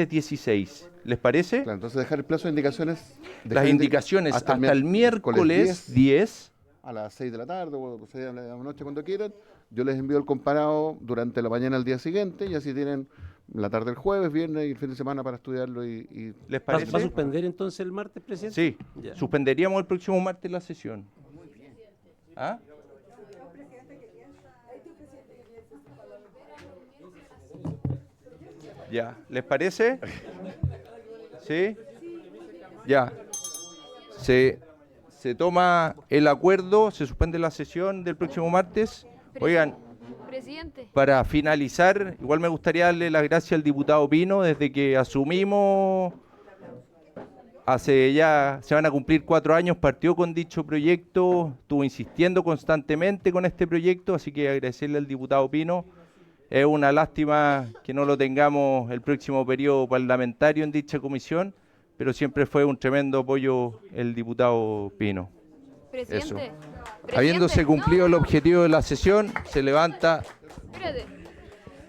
16. ¿Les parece? Claro, entonces dejar el plazo de indicaciones. Las indicaciones hasta el miércoles 10. A las 6 de la tarde o 6 de la noche, cuando quieran. Yo les envío el comparado durante la mañana al día siguiente, y así tienen la tarde del jueves, viernes y el fin de semana para estudiarlo. ¿Les parece? ¿Va a suspender entonces el martes, presidente? Sí, ya. Suspenderíamos el próximo martes la sesión. ¿Ah? Ya, ¿les parece? ¿Sí? Ya. Se toma el acuerdo, se suspende la sesión del próximo martes. Oigan, presidente, para finalizar, igual me gustaría darle las gracias al diputado Pino. Desde que asumimos, hace ya, se van a cumplir 4 años, partió con dicho proyecto, estuvo insistiendo constantemente con este proyecto, así que agradecerle al diputado Pino. Es una lástima que no lo tengamos el próximo periodo parlamentario en dicha comisión, pero siempre fue un tremendo apoyo el diputado Pino. presidente. Habiéndose cumplido el objetivo de la sesión, se levanta. Espérate.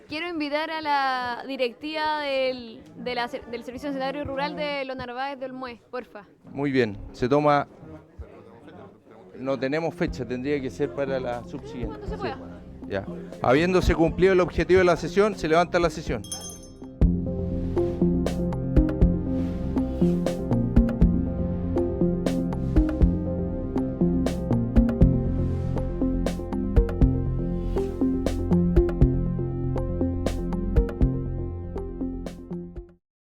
Quiero invitar a la directiva del Servicio Sanitario Rural de Los Narváez de Olmué, porfa. Muy bien, se toma. No tenemos fecha, tendría que ser para la subsiguiente. ¿Cuándo se pueda? Sí. Ya. Habiéndose cumplido el objetivo de la sesión, se levanta la sesión.